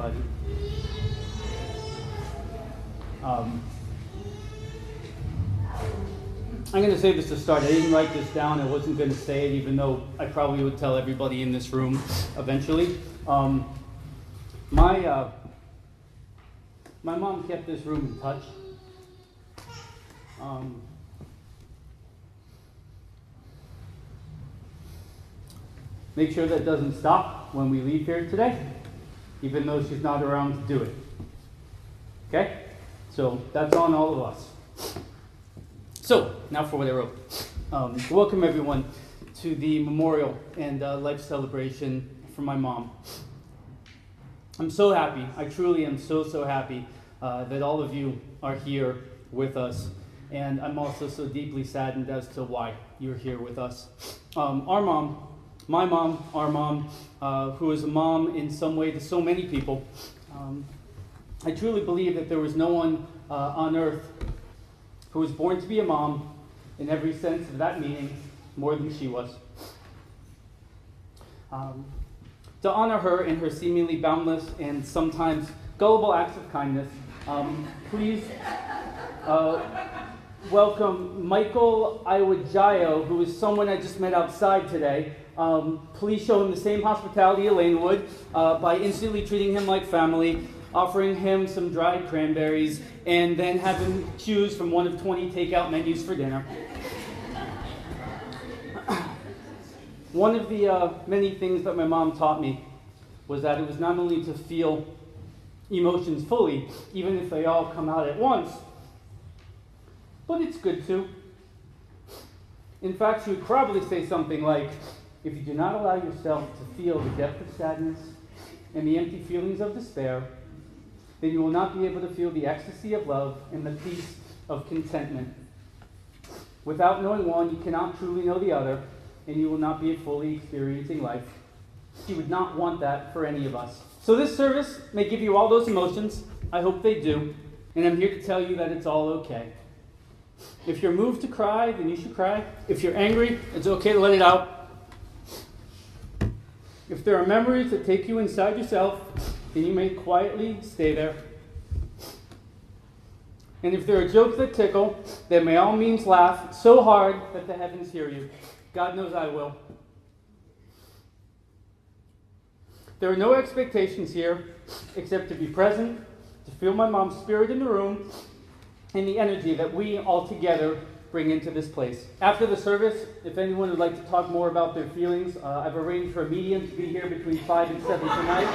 everybody. I'm going to say this to start. I didn't write this down. I wasn't going to say it, even though I probably would tell everybody in this room eventually. My mom kept this room in touch. Make sure that doesn't stop when we leave here today, even though she's not around to do it. Okay? So that's on all of us. So, now for what I wrote. Welcome everyone to the memorial and life celebration for my mom. I'm so happy, I truly am so happy that all of you are here with us. And I'm also so deeply saddened as to why you're here with us. Our mom, my mom, our mom, who is a mom in some way to so many people. I truly believe that there was no one on earth who was born to be a mom in every sense of that meaning more than she was. To honor her in her seemingly boundless and sometimes gullible acts of kindness, please welcome Michael Iwajayo, who is someone I just met outside today. Please show him the same hospitality Elaine would by instantly treating him like family, offering him some dried cranberries, and then have him choose from one of 20 takeout menus for dinner. One of the many things that my mom taught me was that it was not only to feel emotions fully, even if they all come out at once, but it's good to. In fact, she would probably say something like, if you do not allow yourself to feel the depth of sadness and the empty feelings of despair, then you will not be able to feel the ecstasy of love and the peace of contentment. Without knowing one, you cannot truly know the other, and you will not be fully experiencing life. She would not want that for any of us. So this service may give you all those emotions. I hope they do. And I'm here to tell you that it's all okay. If you're moved to cry, then you should cry. If you're angry, it's okay to let it out. If there are memories that take you inside yourself, then you may quietly stay there. And if there are jokes that tickle, then by all means laugh so hard that the heavens hear you. God knows I will. There are no expectations here except to be present, to feel my mom's spirit in the room, and the energy that we all together bring into this place. After the service, if anyone would like to talk more about their feelings, I've arranged for a medium to be here between 5 and 7 tonight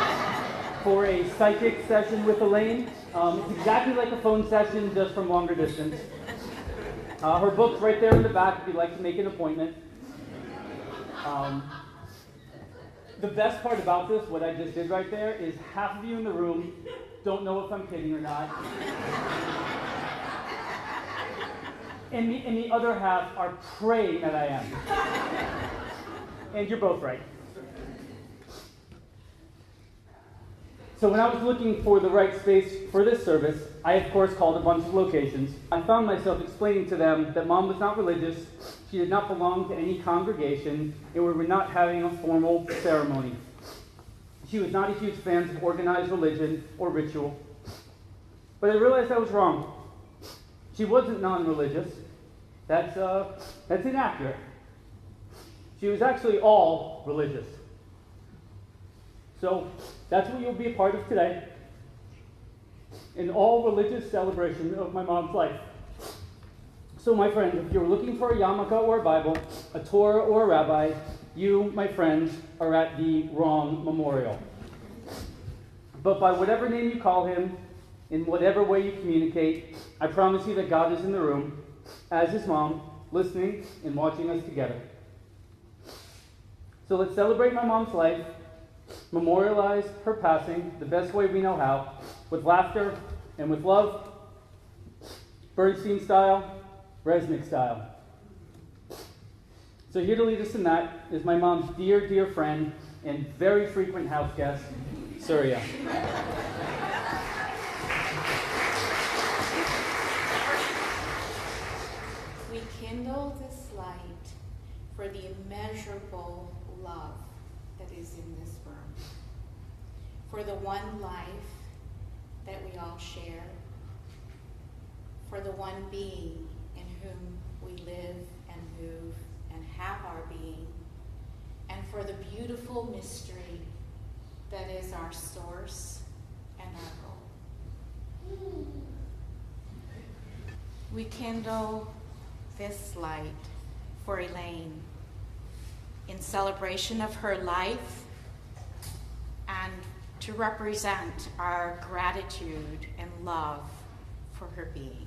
for a psychic session with Elaine. It's exactly like a phone session, just from longer distance. Her book's right there in the back if you'd like to make an appointment. The best part about this, what I just did right there, is half of you in the room don't know if I'm kidding or not. And the other half are praying that I am. And you're both right. So when I was looking for the right space for this service, I of course called a bunch of locations. I found myself explaining to them that Mom was not religious, she did not belong to any congregation, and we were not having a formal ceremony. She was not a huge fan of organized religion or ritual. But I realized I was wrong. She wasn't non-religious. That's inaccurate. She was actually all religious. So that's what you'll be a part of today. An all-religious celebration of my mom's life. So my friend, if you're looking for a yarmulke or a Bible, a Torah or a rabbi, you, my friends, are at the wrong memorial. But by whatever name you call him, in whatever way you communicate, I promise you that God is in the room, as his mom, listening and watching us together. So let's celebrate my mom's life, memorialize her passing the best way we know how, with laughter and with love, Bernstein style, Resnick style. So here to lead us in that is my mom's dear, dear friend and very frequent house guest, Surya. We kindle this light for the immeasurable love that is in this room. for the one life that we all share, for the one being in whom we live and move and have our being, and for the beautiful mystery that is our source and our goal. We kindle this light for Elaine in celebration of her life and to represent our gratitude and love for her being.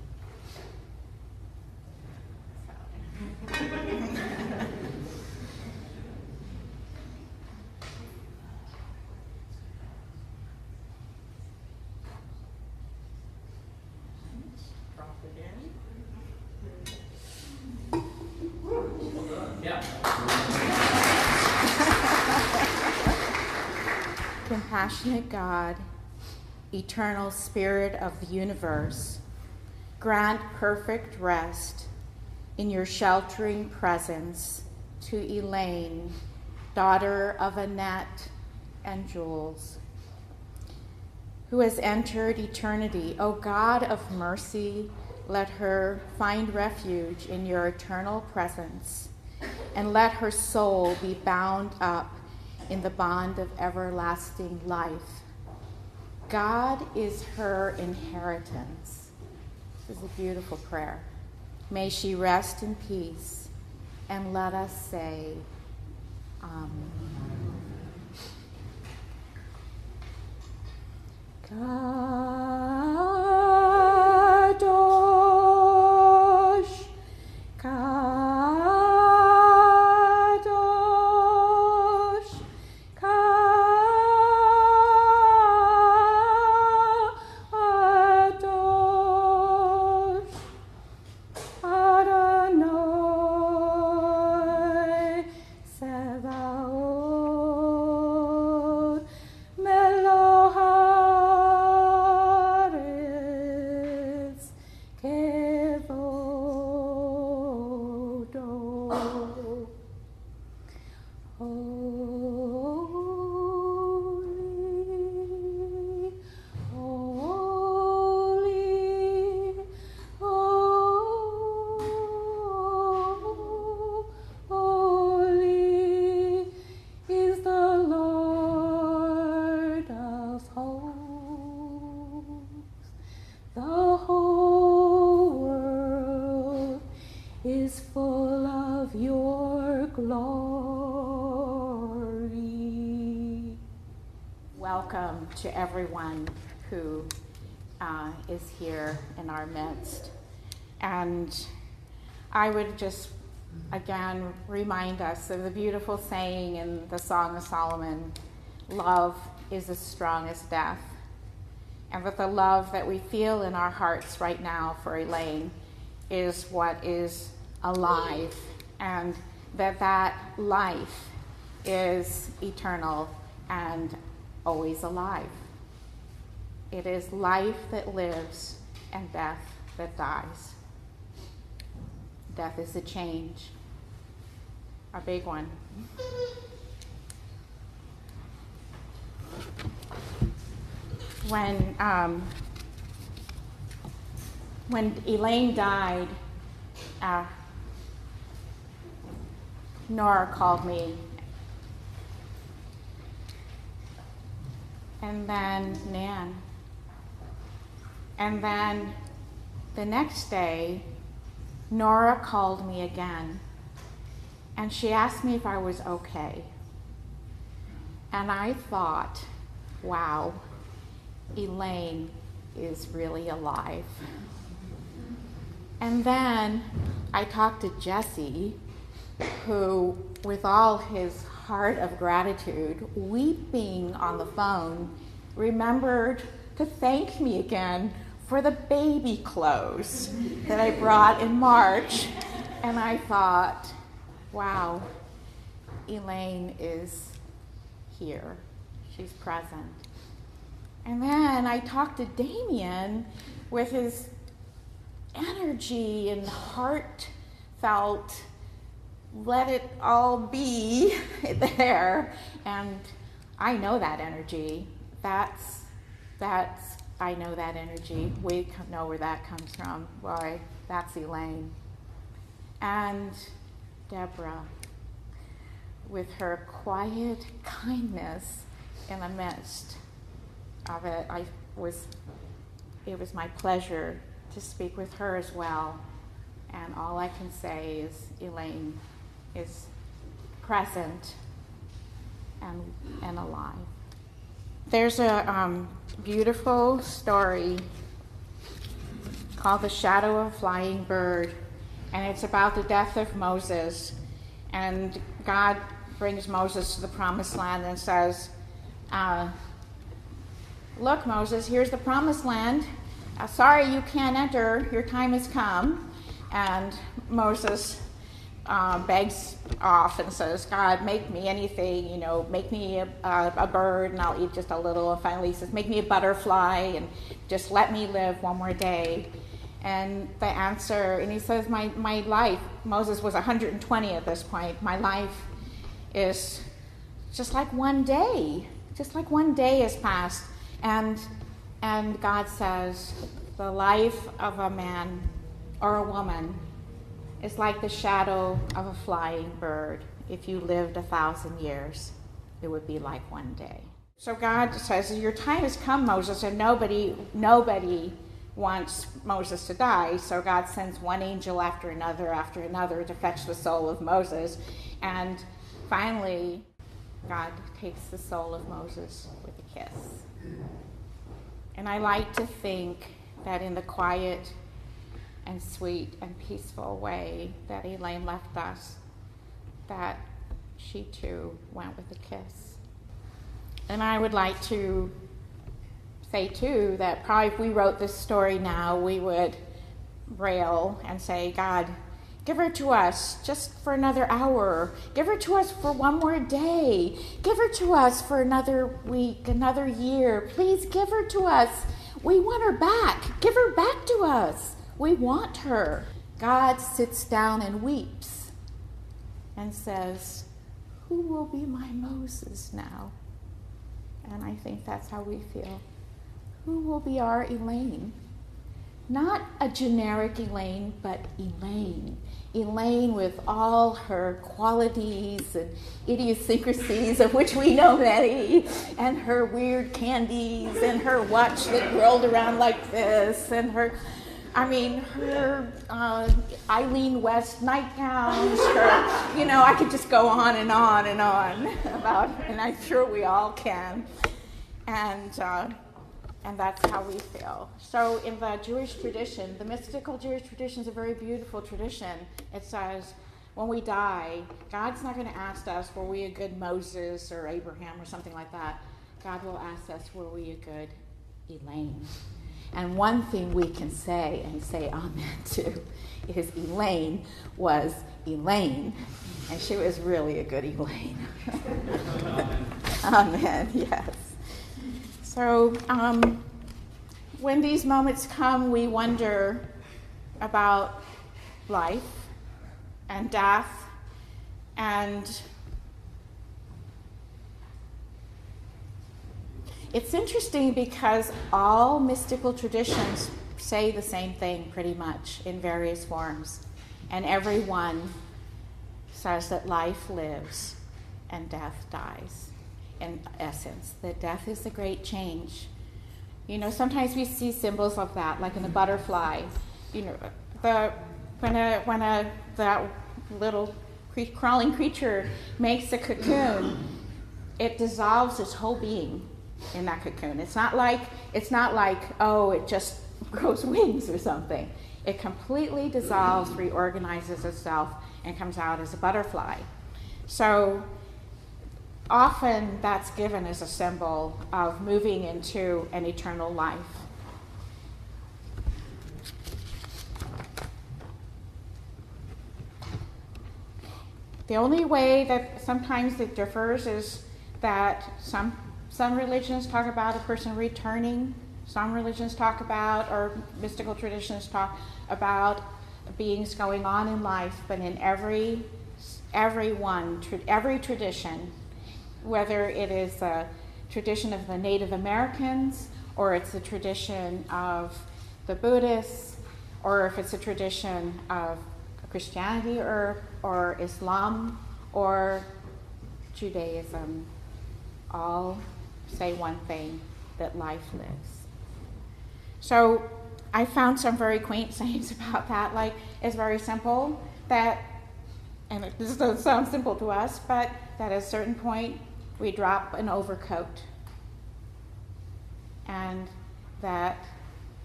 Drop it in. Yeah. Compassionate God, eternal Spirit of the universe, grant perfect rest in your sheltering presence to Elaine, daughter of Annette and Jules, who has entered eternity. O God of mercy, let her find refuge in your eternal presence, and let her soul be bound up in the bond of everlasting life. God is her inheritance. This is a beautiful prayer. May she rest in peace, and let us say, Amen. Kadosh, Kadosh, Kadosh, Adonai Sebaot, Melech haaretz kevodo. Holy, holy, holy is the Lord of hosts. The whole world is full of your glory. Welcome to everyone who is here in our midst. And I would just again remind us of the beautiful saying in the Song of Solomon, love is as strong as death. And that the love that we feel in our hearts right now for Elaine is what is alive, and that life is eternal and always alive. It is life that lives and death that dies. Death is a change, a big one. When Elaine died, Nora called me, and then Nan, and then the next day, Nora called me again, and she asked me if I was okay. And I thought, wow, Elaine is really alive. And then I talked to Jesse, who, with all his heart of gratitude, weeping on the phone, remembered to thank me again for the baby clothes that I brought in March. And I thought, wow, Elaine is here. She's present. And then I talked to Damien with his energy and heartfelt, let it all be there. And I know that energy that's, I know that energy. We know where that comes from. Boy, that's Elaine. And Deborah, with her quiet kindness in the midst of it, it was my pleasure to speak with her as well. And all I can say is Elaine is present and alive. There's a beautiful story called The Shadow of a Flying Bird, and it's about the death of Moses. And God brings Moses to the promised land and says, look, Moses, here's the promised land. Sorry you can't enter. Your time has come. And Moses begs off and says, God, make me anything, make me a bird and I'll eat just a little. And finally he says, make me a butterfly and just let me live one more day. And the answer, and he says, my life, Moses was 120 at this point, my life is just like one day. Just like one day has passed. And God says, the life of a man or a woman is like the shadow of a flying bird. If you lived 1,000 years, it would be like one day. So God says, your time has come, Moses, and nobody wants Moses to die. So God sends one angel after another to fetch the soul of Moses. And finally, God takes the soul of Moses with a kiss. And I like to think that in the quiet and sweet and peaceful way that Elaine left us, that she too went with a kiss. And I would like to say too that probably if we wrote this story now, we would rail and say, God, give her to us just for another hour. Give her to us for one more day. Give her to us for another week, another year. Please give her to us. We want her back. Give her back to us. We want her. God sits down and weeps and says, who will be my Moses now? And I think that's how we feel. Who will be our Elaine? Not a generic Elaine, but Elaine. Elaine with all her qualities and idiosyncrasies, of which we know many, and her weird candies, and her watch that rolled around like this, and her Eileen West nightgowns, I could just go on and on and on about, and I'm sure we all can. And that's how we feel. So in the Jewish tradition, the mystical Jewish tradition is a very beautiful tradition. It says, when we die, God's not going to ask us, were we a good Moses or Abraham or something like that. God will ask us, were we a good Elaine? And one thing we can say and say amen to is Elaine was Elaine. And she was really a good Elaine. Amen, yes. So when these moments come, we wonder about life and death, and it's interesting because all mystical traditions say the same thing pretty much in various forms, and everyone says that life lives and death dies. In essence, that death is the great change. Sometimes we see symbols of that, like in the butterfly. That little crawling creature makes a cocoon, it dissolves its whole being in that cocoon. It's not like it just grows wings or something. It completely dissolves, reorganizes itself, and comes out as a butterfly. So often that's given as a symbol of moving into an eternal life. The only way that sometimes it differs is that some religions talk about a person returning, some religions talk about, or mystical traditions talk about beings going on in life, but in every tradition, whether it is tradition of the Native Americans, or it's a tradition of the Buddhists, or if it's a tradition of Christianity or Islam or Judaism, all say one thing, that life lives. So I found some very quaint sayings about that. Like, it's very simple that, and this doesn't sound simple to us, but that at a certain point we drop an overcoat and that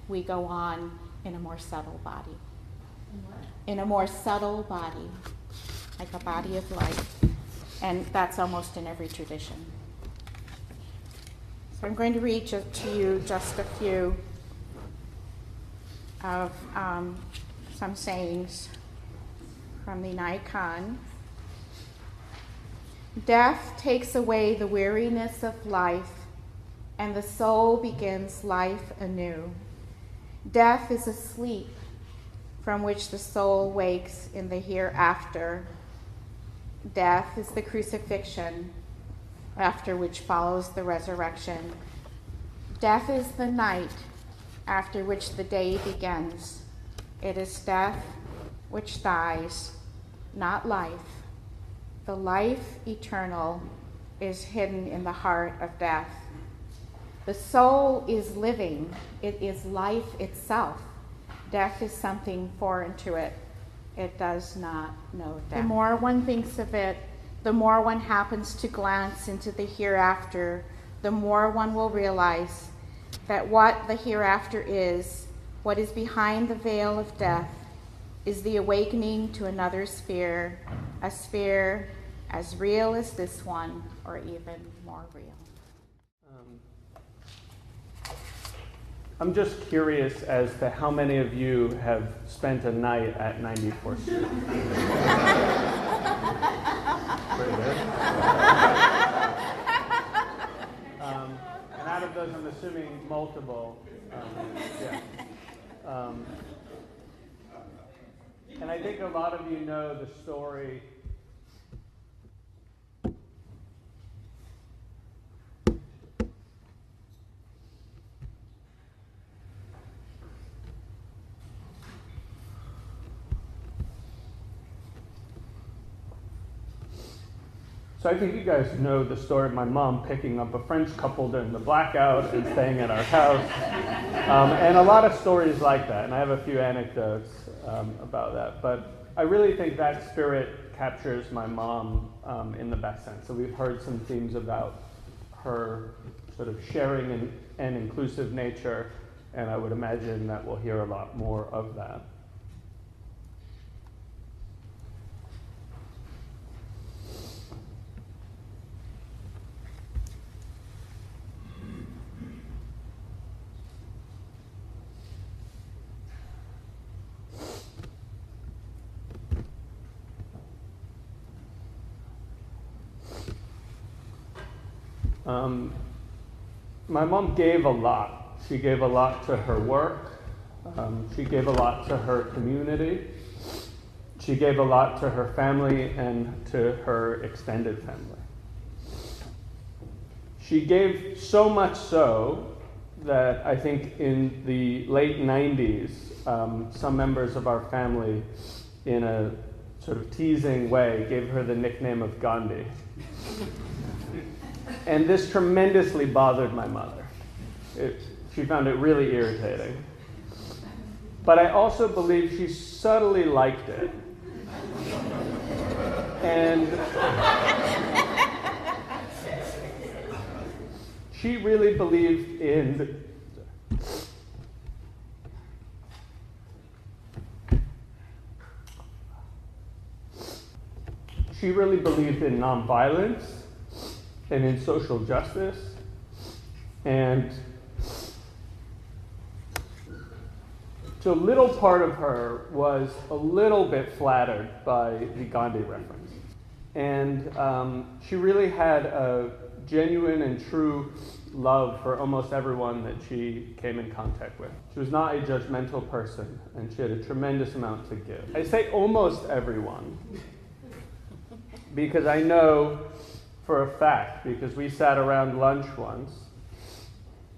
we go on in a more subtle body. In a more subtle body, like a body of light. And that's almost in every tradition. So I'm going to read to you just a few of some sayings from the Naikan. Death takes away the weariness of life, and the soul begins life anew. Death is a sleep from which the soul wakes in the hereafter. Death is the crucifixion, after which follows the resurrection. Death is the night, after which the day begins. It is death which dies, not life. The life eternal is hidden in the heart of death. The soul is living. It is life itself. Death is something foreign to it. It does not know death. The more one thinks of it, the more one happens to glance into the hereafter, the more one will realize that what the hereafter is, what is behind the veil of death, is the awakening to another sphere, a sphere as real as this one, or even more real. I'm just curious as to how many of you have spent a night at 94th Street. Pretty good. And out of those, I'm assuming multiple. And I think a lot of you know the story. So I think you guys know the story of my mom picking up a French couple during the blackout and staying at our house. And a lot of stories like that. And I have a few anecdotes about that. But I really think that spirit captures my mom in the best sense. So we've heard some themes about her sort of sharing and inclusive nature. And I would imagine that we'll hear a lot more of that. My mom gave a lot. She gave a lot to her work. She gave a lot to her community. She gave a lot to her family and to her extended family. She gave so much so that I think in the late 90s, some members of our family, in a sort of teasing way, gave her the nickname of Gandhi. And this tremendously bothered my mother. She found it really irritating. But I also believe she subtly liked it. And she really believed in nonviolence and in social justice, and so a little part of her was a little bit flattered by the Gandhi reference. And she really had a genuine and true love for almost everyone that she came in contact with. She was not a judgmental person, and she had a tremendous amount to give. I say almost everyone, because I know for a fact because we sat around lunch once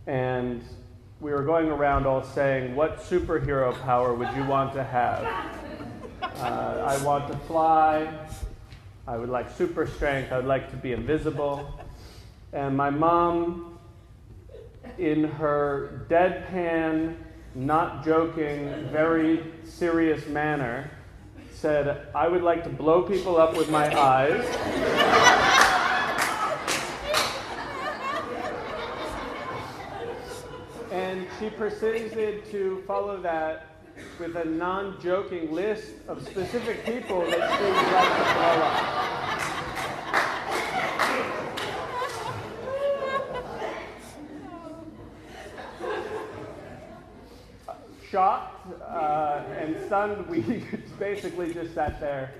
and we were going around all saying, what superhero power would you want to have? I want to fly. I would like super strength. I would like to be invisible. And my mom, in her deadpan, not joking, very serious manner, said, I would like to blow people up with my eyes. And she proceeded to follow that with a non-joking list of specific people that she would like to blow up. Shocked and stunned, we basically just sat there,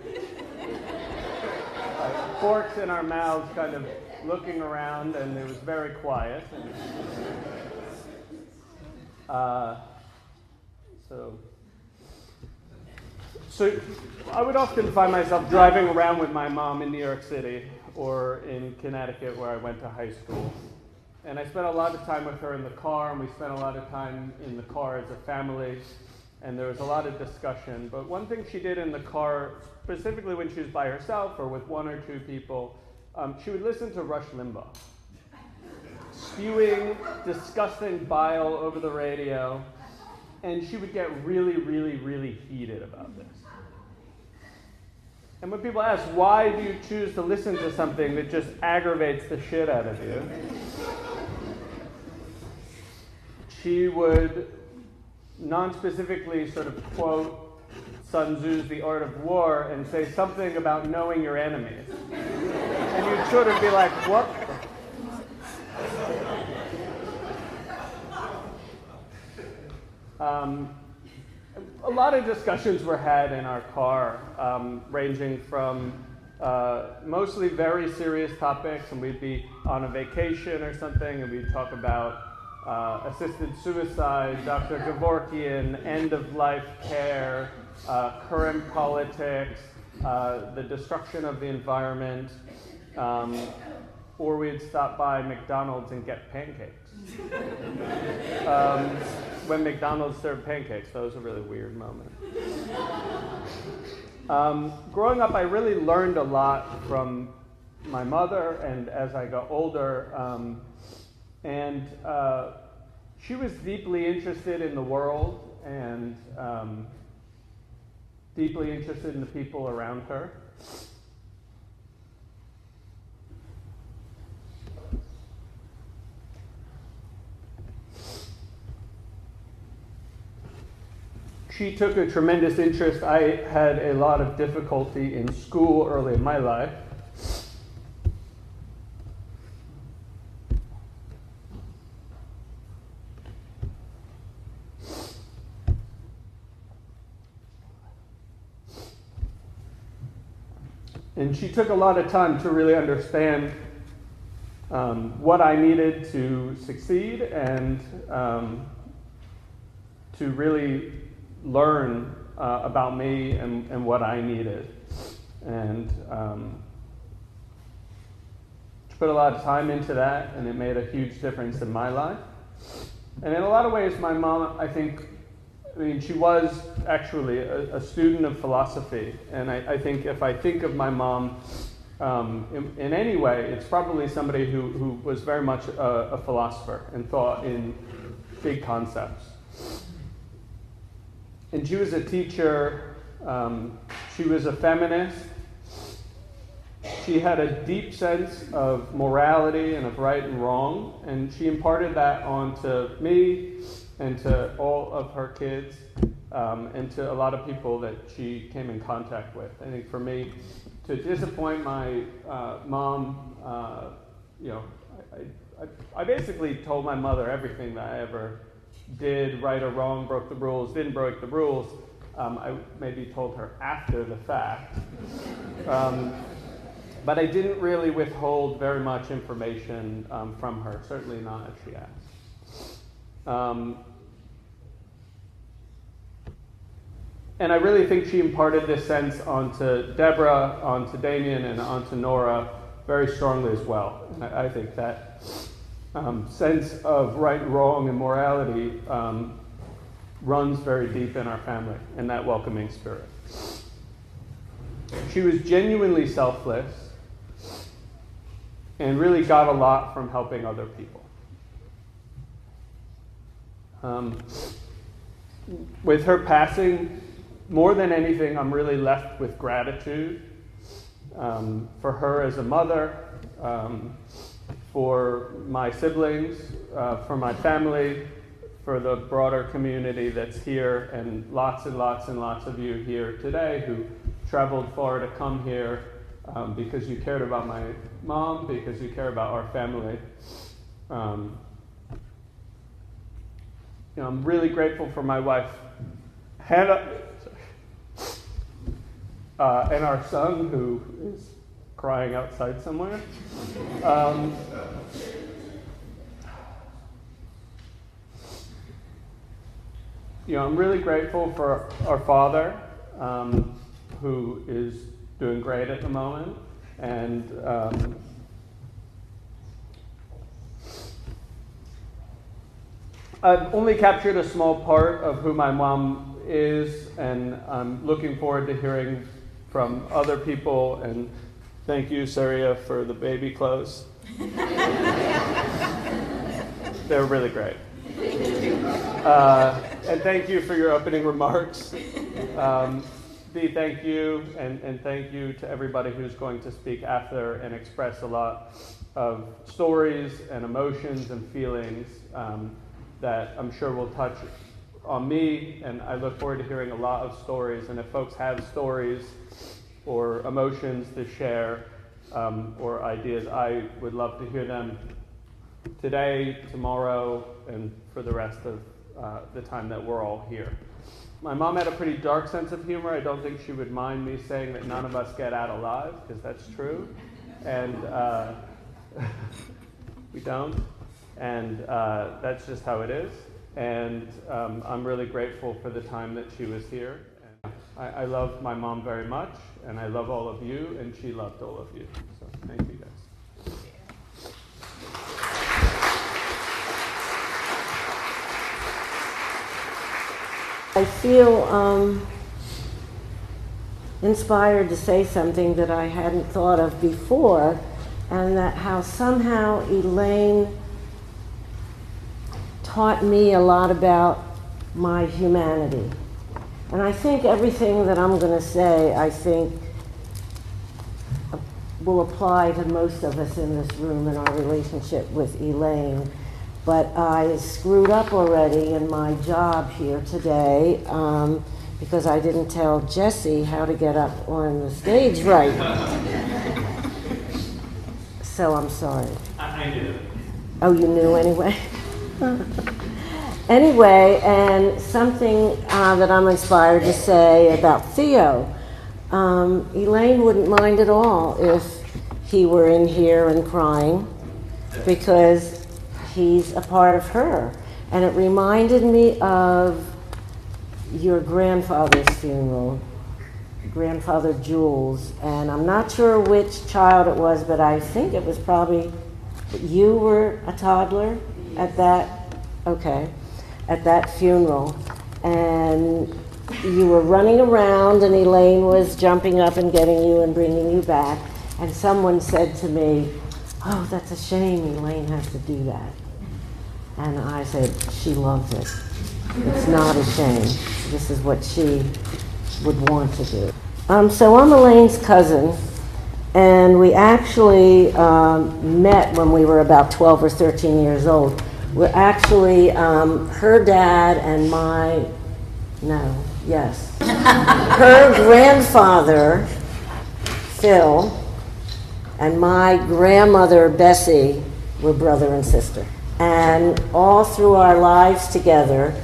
forks in our mouths, kind of looking around, and it was very quiet. So I would often find myself driving around with my mom in New York City or in Connecticut where I went to high school. And I spent a lot of time with her in the car, and we spent a lot of time in the car as a family, and there was a lot of discussion. But one thing she did in the car, specifically when she was by herself or with one or two people, she would listen to Rush Limbaugh, spewing disgusting bile over the radio, and she would get really, really, really heated about this. And when people ask, why do you choose to listen to something that just aggravates the shit out of you? She would non-specifically sort of quote Sun Tzu's The Art of War and say something about knowing your enemies. And you'd sort of be like, what? A lot of discussions were had in our car, ranging from mostly very serious topics, and we'd be on a vacation or something, and we'd talk about assisted suicide, Dr. Kevorkian, end-of-life care, current politics, the destruction of the environment, or we'd stop by McDonald's and get pancakes. When McDonald's served pancakes, that was a really weird moment. Growing up, I really learned a lot from my mother, and as I got older, she was deeply interested in the world and deeply interested in the people around her. She took a tremendous interest. I had a lot of difficulty in school early in my life. And she took a lot of time to really understand what I needed to succeed and to really learn about me and what I needed. And she put a lot of time into that, and it made a huge difference in my life. And in a lot of ways, my mom, she was actually a student of philosophy. And I think if I think of my mom in any way, it's probably somebody who was very much a philosopher and thought in big concepts. And she was a teacher. She was a feminist. She had a deep sense of morality and of right and wrong, and she imparted that onto me and to all of her kids, and to a lot of people that she came in contact with. I think for me, to disappoint my mom, I basically told my mother everything that I ever did, right or wrong, broke the rules, didn't break the rules. I maybe told her after the fact. But I didn't really withhold very much information from her, certainly not as she asked. And I really think she imparted this sense onto Deborah, onto Damien, and onto Nora very strongly as well. And I think that sense of right and wrong and morality runs very deep in our family, and that welcoming spirit. She was genuinely selfless and really got a lot from helping other people. With her passing, more than anything, I'm really left with gratitude for her as a mother, for my siblings, for my family, for the broader community that's here, and lots and lots and lots of you here today who traveled far to come here because you cared about my mom, because you care about our family. I'm really grateful for my wife, Hannah, and our son, who is crying outside somewhere. I'm really grateful for our father, who is doing great at the moment, and I've only captured a small part of who my mom is, and I'm looking forward to hearing from other people. And thank you, Saria, for the baby clothes. They're really great. And thank you for your opening remarks. Dee, thank you, and thank you to everybody who's going to speak after and express a lot of stories and emotions and feelings that I'm sure will touch on me, and I look forward to hearing a lot of stories. And if folks have stories or emotions to share or ideas, I would love to hear them today, tomorrow, and for the rest of the time that we're all here. My mom had a pretty dark sense of humor. I don't think she would mind me saying that none of us get out alive, because that's true. And we don't. And that's just how it is. And I'm really grateful for the time that she was here. And I love my mom very much, and I love all of you, and she loved all of you. So thank you, guys. I feel inspired to say something that I hadn't thought of before, and that how somehow Elaine taught me a lot about my humanity. And I think everything that I'm going to say, I think, will apply to most of us in this room in our relationship with Elaine. But I screwed up already in my job here today because I didn't tell Jesse how to get up on the stage right. So I'm sorry. I knew. Oh, you knew anyway? Anyway, and something that I'm inspired to say about Theo. Elaine wouldn't mind at all if he were in here and crying, because he's a part of her. And it reminded me of your grandfather's funeral, Grandfather Jules. And I'm not sure which child it was, but I think it was probably, you were a toddler at that, okay, at that funeral. And you were running around, and Elaine was jumping up and getting you and bringing you back. And someone said to me, "Oh, that's a shame Elaine has to do that." And I said, "She loves it. It's not a shame. This is what she would want to do." So I'm Elaine's cousin, and we actually met when we were about 12 or 13 years old. We're actually her dad and her grandfather, Phil, and my grandmother, Bessie, were brother and sister. And all through our lives together,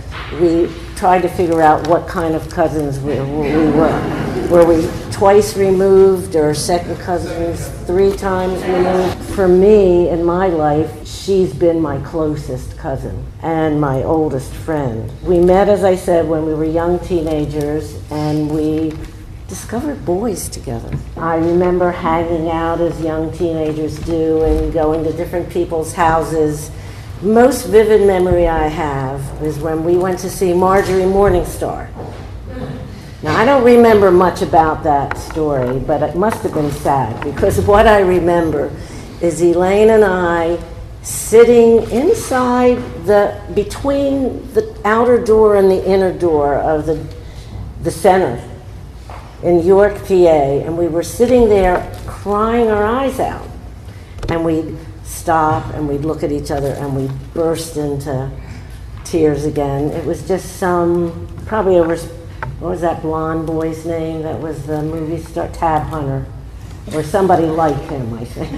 we tried to figure out what kind of cousins we were. Were we twice removed, or second cousins 3 times removed? For me, in my life, she's been my closest cousin and my oldest friend. We met, as I said, when we were young teenagers, and we discovered boys together. I remember hanging out as young teenagers do and going to different people's houses. Most vivid memory I have is when we went to see Marjorie Morningstar. Now, I don't remember much about that story, but it must have been sad, because what I remember is Elaine and I sitting inside between the outer door and the inner door of the center in York, PA, and we were sitting there crying our eyes out. And we'd stop and we'd look at each other and we'd burst into tears again. It was just probably over, what was that blonde boy's name that was the movie star? Tab Hunter, or somebody like him, I think.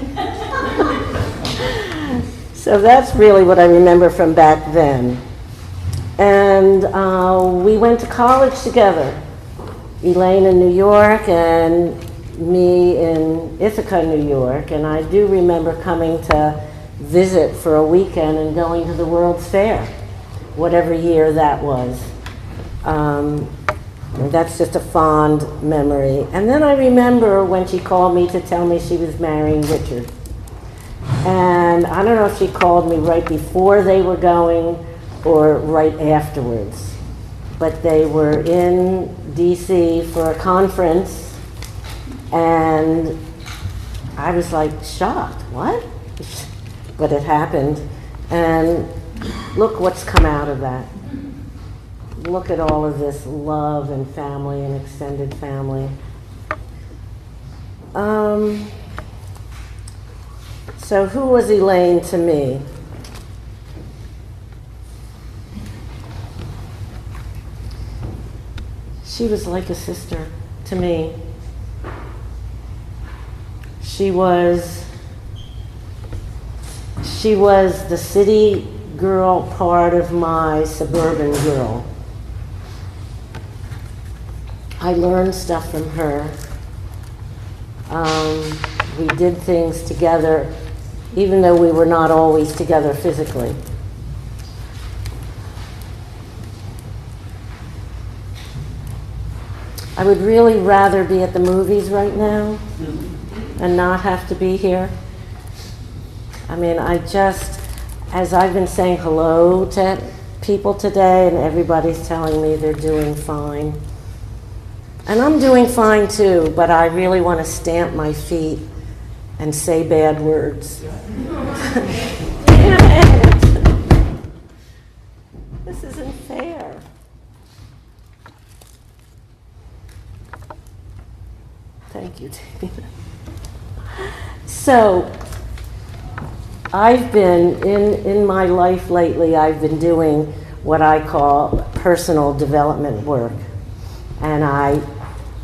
So that's really what I remember from back then. And we went to college together. Elaine in New York and me in Ithaca, New York. And I do remember coming to visit for a weekend and going to the World's Fair, whatever year that was. That's just a fond memory. And then I remember when she called me to tell me she was marrying Richard. And I don't know if she called me right before they were going or right afterwards. But they were in DC for a conference, and I was like shocked. What? But it happened. And look what's come out of that. Look at all of this love and family and extended family. So who was Elaine to me? She was like a sister to me. She was the city girl part of my suburban girl. I learned stuff from her. We did things together, even though we were not always together physically. I would really rather be at the movies right now and not have to be here. I mean, as I've been saying hello to people today, and everybody's telling me they're doing fine. And I'm doing fine too, but I really want to stamp my feet and say bad words. Damn it! This isn't fair. Thank you, Tina. So, I've been, in my life lately, I've been doing what I call personal development work. And I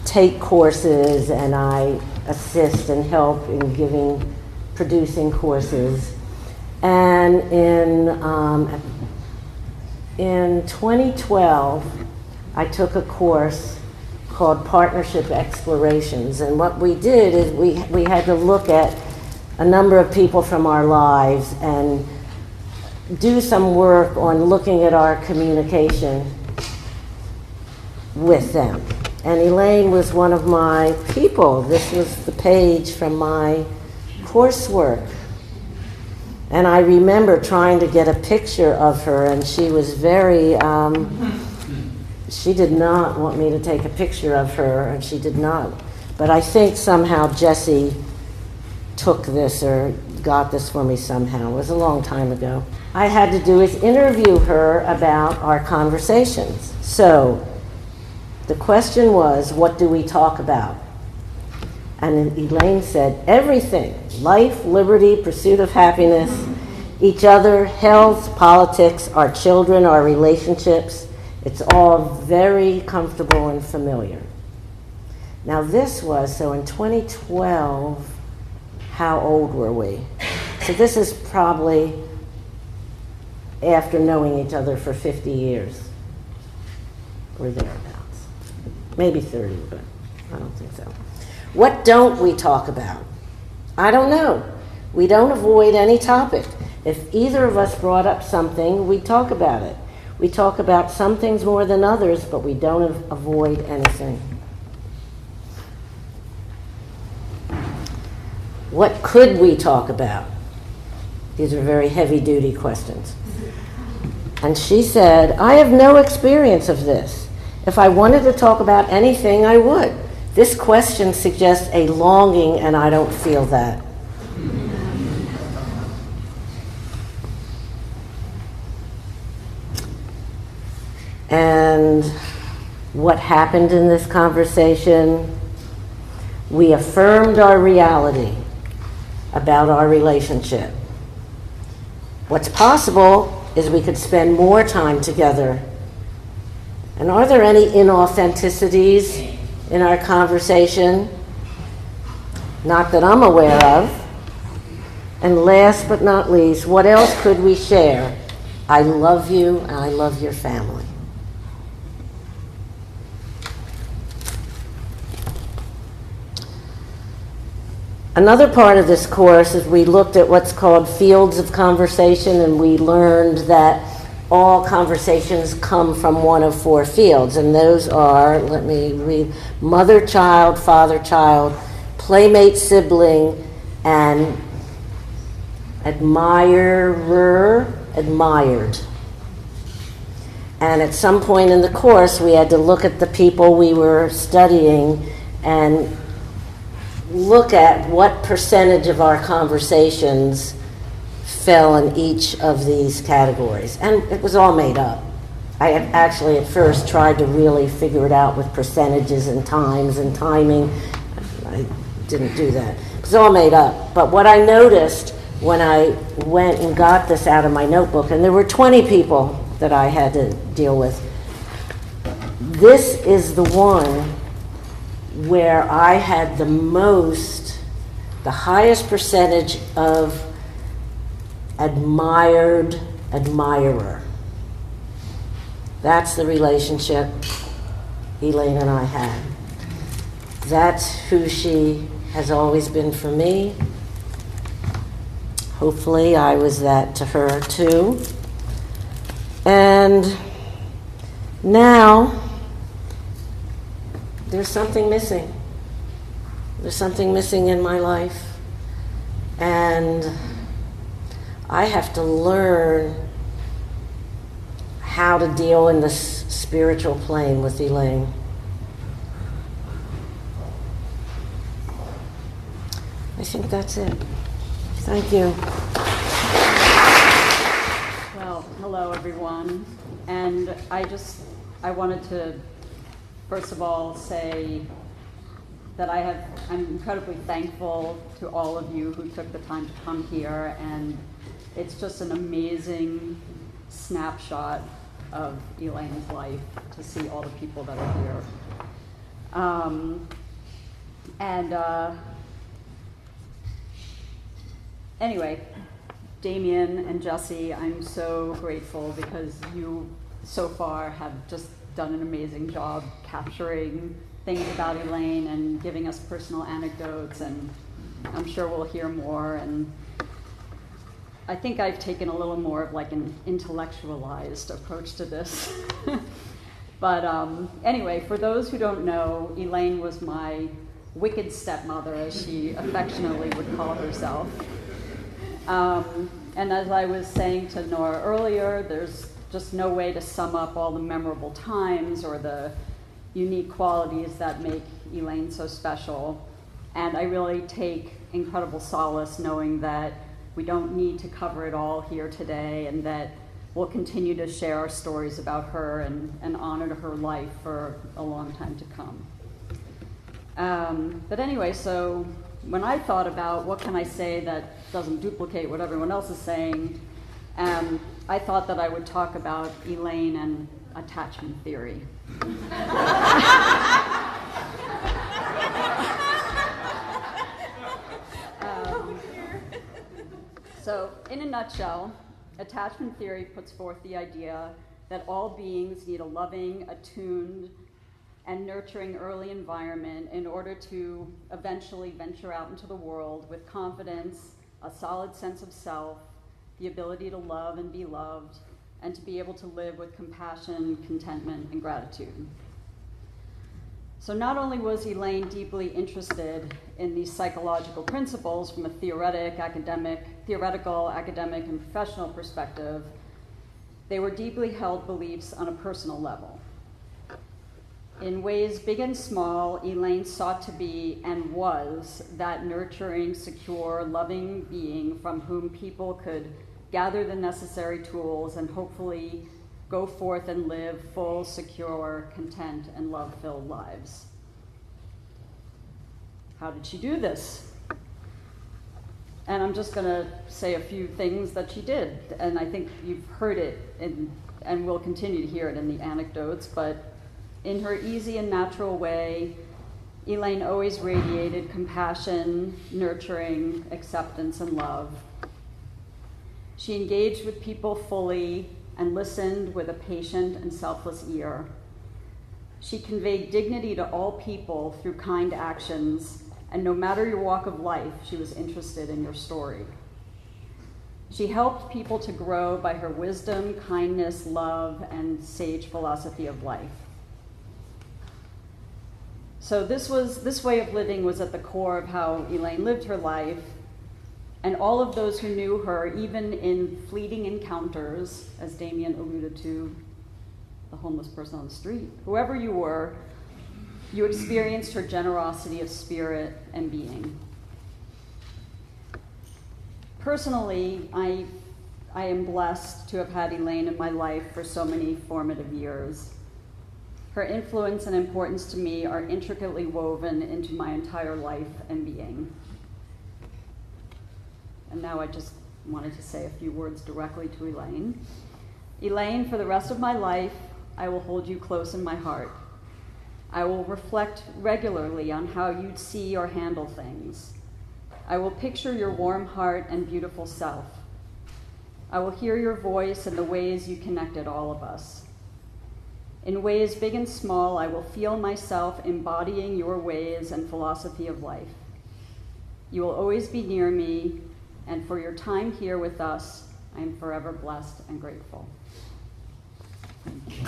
take courses and I assist and help in producing courses. And in 2012, I took a course called Partnership Explorations. And what we did is we had to look at a number of people from our lives and do some work on looking at our communication with them. And Elaine was one of my people. This was the page from my coursework. And I remember trying to get a picture of her, and she was very, she did not want me to take a picture of her, and she did not. But I think somehow Jessie took this or got this for me somehow. It was a long time ago. I had to do is interview her about our conversations. So the question was, what do we talk about? And Elaine said, everything. Life, liberty, pursuit of happiness, each other, health, politics, our children, our relationships. It's all very comfortable and familiar. Now this was, so in 2012, how old were we? So this is probably after knowing each other for 50 years, or thereabouts. Maybe 30, but I don't think so. What don't we talk about? I don't know. We don't avoid any topic. If either of us brought up something, we talk about it. We talk about some things more than others, but we don't avoid anything. What could we talk about? These are very heavy-duty questions. And she said, I have no experience of this. If I wanted to talk about anything, I would. This question suggests a longing, and I don't feel that. And what happened in this conversation? We affirmed our reality about our relationship. What's possible is we could spend more time together. And are there any inauthenticities in our conversation? Not that I'm aware of. And last but not least, what else could we share? I love you and I love your family. Another part of this course is we looked at what's called fields of conversation, and we learned that all conversations come from one of 4 fields, and those are, let me read, mother-child, father-child, playmate-sibling, and admirer, admired. And at some point in the course, we had to look at the people we were studying and look at what percentage of our conversations fell in each of these categories. And it was all made up. I had actually at first tried to really figure it out with percentages and times and timing. I didn't do that. It was all made up. But what I noticed when I went and got this out of my notebook, and there were 20 people that I had to deal with, this is the one where I had the highest percentage of admired admirer. That's the relationship Elaine and I had. That's who she has always been for me. Hopefully I was that to her too. And now there's something missing. There's something missing in my life. And I have to learn how to deal in this spiritual plane with Elaine. I think that's it. Thank you. Well, hello everyone. And I wanted to first of all say that I'm incredibly thankful to all of you who took the time to come here, and it's just an amazing snapshot of Elaine's life to see all the people that are here. Anyway, Damien and Jesse, I'm so grateful because you so far have just done an amazing job capturing things about Elaine and giving us personal anecdotes, and I'm sure we'll hear more. And I think I've taken a little more of like an intellectualized approach to this. But anyway, for those who don't know, Elaine was my wicked stepmother, as she affectionately would call herself. And as I was saying to Nora earlier, there's just no way to sum up all the memorable times or the unique qualities that make Elaine so special. And I really take incredible solace knowing that we don't need to cover it all here today, and that we'll continue to share our stories about her and honor her life for a long time to come. But anyway, so when I thought about what can I say that doesn't duplicate what everyone else is saying, I thought that I would talk about Elaine and attachment theory. So, in a nutshell, attachment theory puts forth the idea that all beings need a loving, attuned, and nurturing early environment in order to eventually venture out into the world with confidence, a solid sense of self, the ability to love and be loved, and to be able to live with compassion, contentment, and gratitude. So not only was Elaine deeply interested in these psychological principles from a theoretical, academic, and professional perspective, they were deeply held beliefs on a personal level. In ways big and small, Elaine sought to be and was that nurturing, secure, loving being from whom people could gather the necessary tools and hopefully go forth and live full, secure, content, and love-filled lives. How did she do this? And I'm just going to say a few things that she did, and I think you've heard it and will continue to hear it in the anecdotes, but in her easy and natural way, Elaine always radiated compassion, nurturing, acceptance, and love. She engaged with people fully and listened with a patient and selfless ear. She conveyed dignity to all people through kind actions, and no matter your walk of life, she was interested in your story. She helped people to grow by her wisdom, kindness, love, and sage philosophy of life. So this way of living was at the core of how Elaine lived her life, and all of those who knew her, even in fleeting encounters, as Damien alluded to, the homeless person on the street, whoever you were, you experienced her generosity of spirit and being. Personally, I am blessed to have had Elaine in my life for so many formative years. Her influence and importance to me are intricately woven into my entire life and being. And now I just wanted to say a few words directly to Elaine. Elaine, for the rest of my life, I will hold you close in my heart. I will reflect regularly on how you'd see or handle things. I will picture your warm heart and beautiful self. I will hear your voice and the ways you connected all of us. In ways big and small, I will feel myself embodying your ways and philosophy of life. You will always be near me, and for your time here with us, I am forever blessed and grateful. Thank you.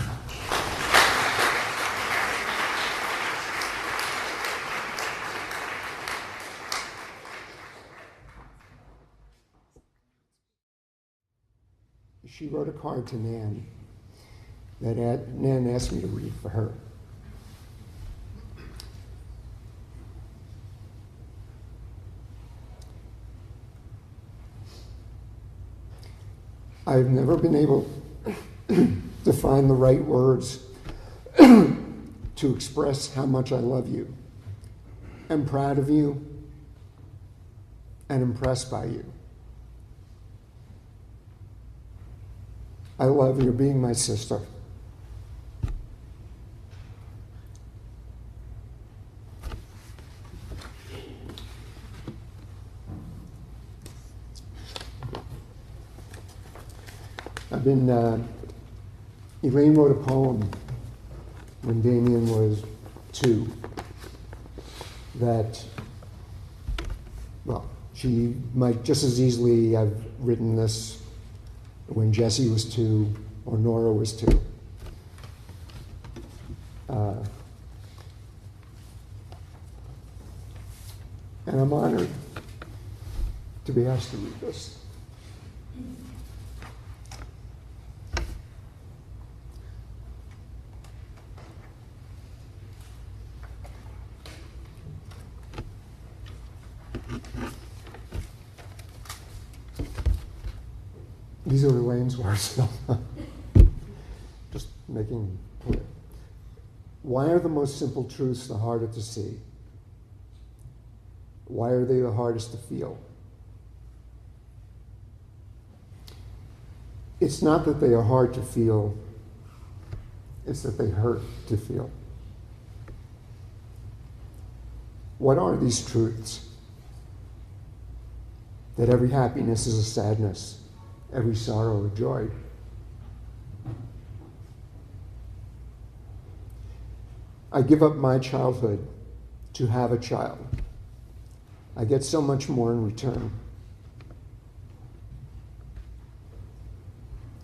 She wrote a card to Nan that Nan asked me to read for her. I've never been able to find the right words to express how much I love you. I'm proud of you and impressed by you. I love your being my sister. Elaine wrote a poem when Damien was 2 that, well, she might just as easily have written this when Jesse was 2 or Nora was 2. And I'm honored to be asked to read this. These are Elaine's words. Just making clear. Why are the most simple truths the harder to see? Why are they the hardest to feel? It's not that they are hard to feel, it's that they hurt to feel. What are these truths? That every happiness is a sadness, every sorrow a joy. I give up my childhood to have a child. I get so much more in return.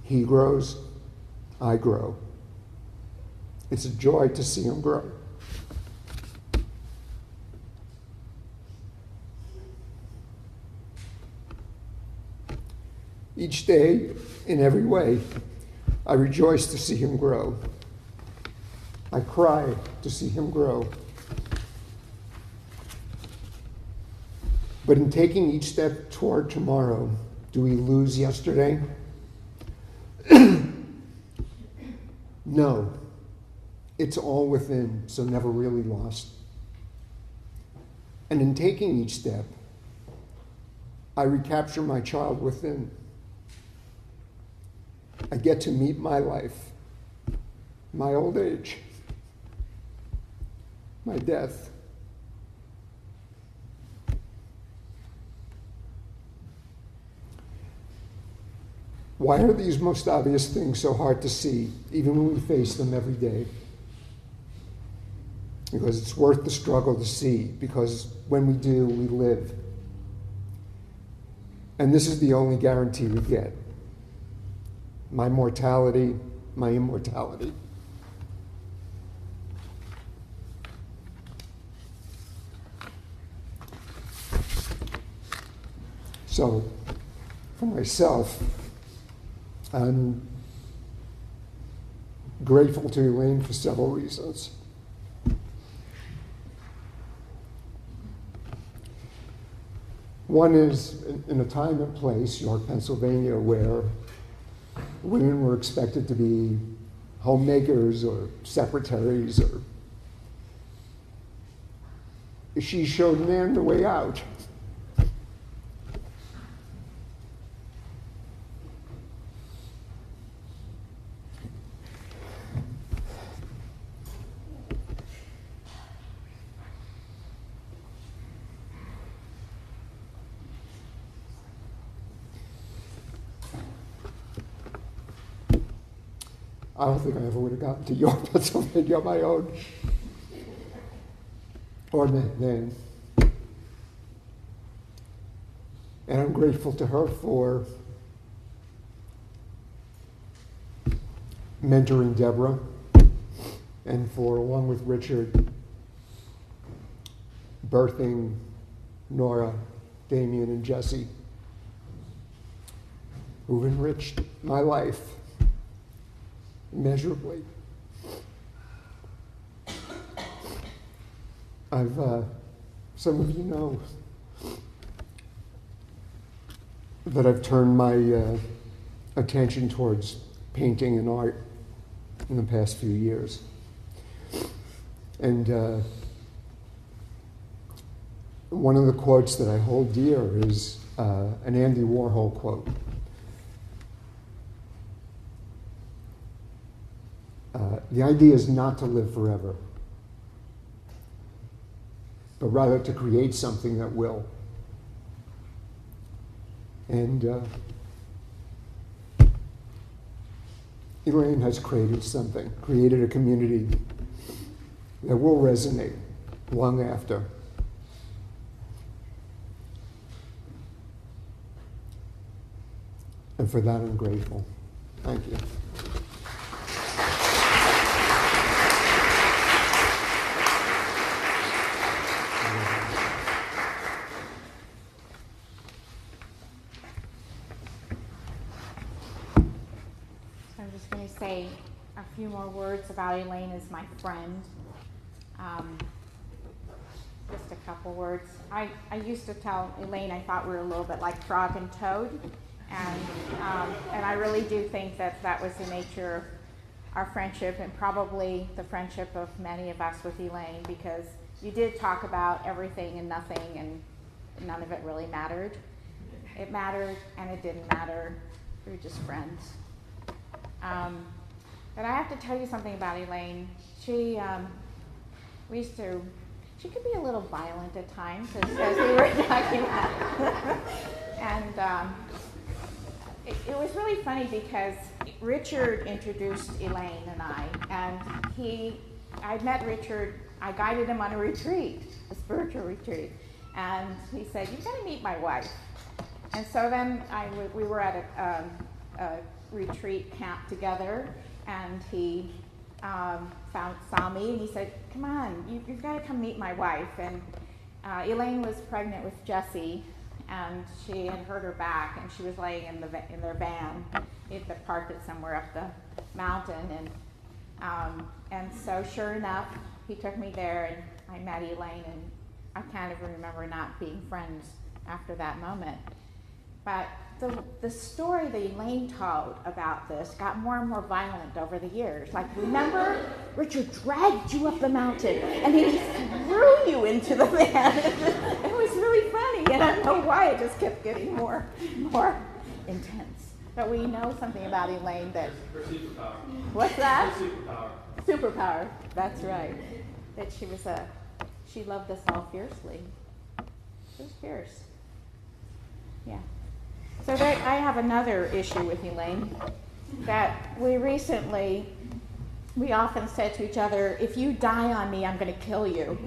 He grows, I grow. It's a joy to see him grow. Each day, in every way, I rejoice to see him grow. I cry to see him grow. But in taking each step toward tomorrow, do we lose yesterday? No. It's all within, so never really lost. And in taking each step, I recapture my child within. I get to meet my life, my old age, my death. Why are these most obvious things so hard to see, even when we face them every day? Because it's worth the struggle to see, because when we do, we live. And this is the only guarantee we get. My mortality, my immortality. So, for myself, I'm grateful to Elaine for several reasons. One is in a time and place, York, Pennsylvania, where women were expected to be homemakers or secretaries, or she showed man the way out. I don't think I ever would have gotten to York, Pennsylvania on my own. Or then. And I'm grateful to her for mentoring Deborah and for, along with Richard, birthing Nora, Damien, and Jesse, who've enriched my life immeasurably. Some of you know that I've turned my attention towards painting and art in the past few years. And one of the quotes that I hold dear is an Andy Warhol quote. The idea is not to live forever, but rather to create something that will. And Elaine has created something, created a community that will resonate long after. And for that, I'm grateful. Thank you. I'm just going to say a few more words about Elaine as my friend. Just a couple words. I used to tell Elaine I thought we were a little bit like Frog and Toad, and I really do think that that was the nature of our friendship, and probably the friendship of many of us with Elaine, because you did talk about everything and nothing, and none of it really mattered. It mattered and it didn't matter. We were just friends. But I have to tell you something about Elaine. She could be a little violent at times, as we were talking about. And it was really funny because Richard introduced Elaine and I, and I met Richard, I guided him on a retreat, a spiritual retreat, and he said, "You've got to meet my wife." And so then we were at a retreat camp together, and he saw me and he said, "Come on, you've got to come meet my wife." And Elaine was pregnant with Jesse, and she had hurt her back, and she was laying in their van. They parked it somewhere up the mountain, and so sure enough, he took me there, and I met Elaine, and I kind of remember not being friends after that moment. But the story that Elaine told about this got more and more violent over the years. Like, remember, Richard dragged you up the mountain and then he threw you into the van. It was really funny, and I don't know why it just kept getting more intense. But we know something about Elaine that. Her superpower. What's that? Her superpower. Superpower. That's right. That she loved us all fiercely. She was fierce. Yeah. So I have another issue with Elaine, that we often said to each other, if you die on me, I'm going to kill you.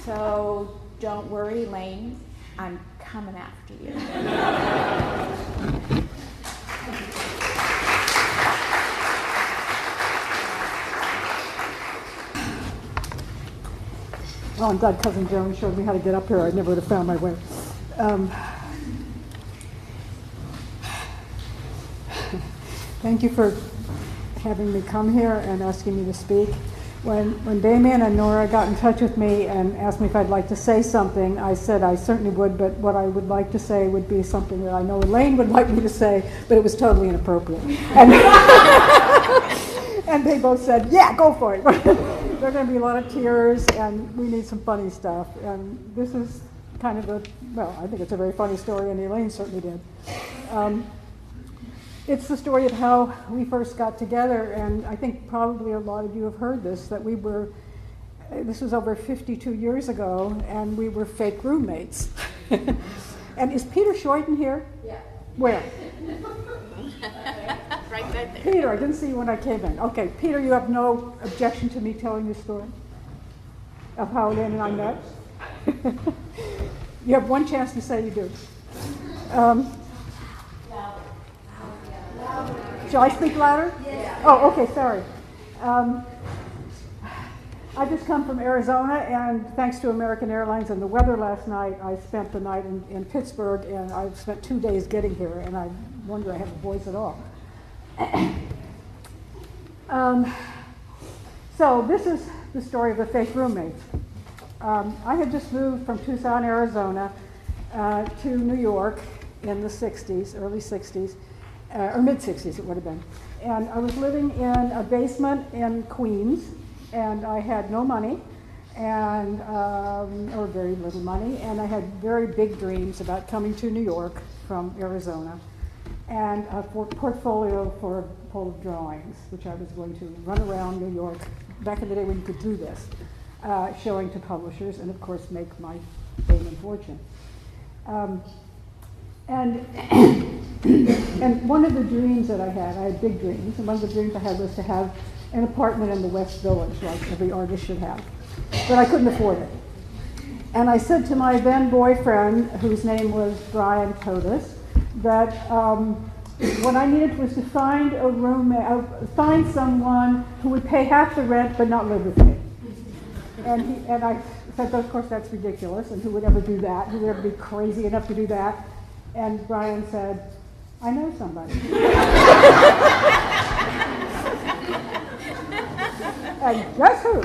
So don't worry, Elaine, I'm coming after you. Oh, I'm glad Cousin Joan showed me how to get up here. I never would have found my way. Thank you for having me come here and asking me to speak. When Damien and Nora got in touch with me and asked me if I'd like to say something, I said I certainly would, but what I would like to say would be something that I know Elaine would like me to say, but it was totally inappropriate. And they both said, yeah, go for it. There are going to be a lot of tears, and we need some funny stuff. And this is kind of I think it's a very funny story, and Elaine certainly did. It's the story of how we first got together, and I think probably a lot of you have heard this, that this was over 52 years ago, and we were fake roommates. And is Peter Shoyden here? Yeah. Where? Right there. Peter, I didn't see you when I came in. Okay, Peter, you have no objection to me telling the story of how Elaine and I met? You have one chance to say you do. Shall I speak louder? Yeah. Oh, okay, sorry. I just come from Arizona, and thanks to American Airlines and the weather last night, I spent the night in Pittsburgh, and I've spent 2 days getting here, and I wonder I have a voice at all. So this is the story of the fake roommates. I had just moved from Tucson, Arizona, to New York in the 60s, early 60s, or mid-60s it would have been. And I was living in a basement in Queens, and I had no money, or very little money, and I had very big dreams about coming to New York from Arizona, and a portfolio full of drawings, which I was going to run around New York, back in the day when you could do this, showing to publishers, and of course make my fame and fortune. And one of the dreams that I had big dreams, and one of the dreams I had was to have an apartment in the West Village, like every artist should have. But I couldn't afford it. And I said to my then boyfriend, whose name was Brian Totus, that what I needed was to find a roommate, find someone who would pay half the rent but not live with me. And I said, of course, that's ridiculous, and who would ever do that? Who would ever be crazy enough to do that? And Brian said, I know somebody. And guess who?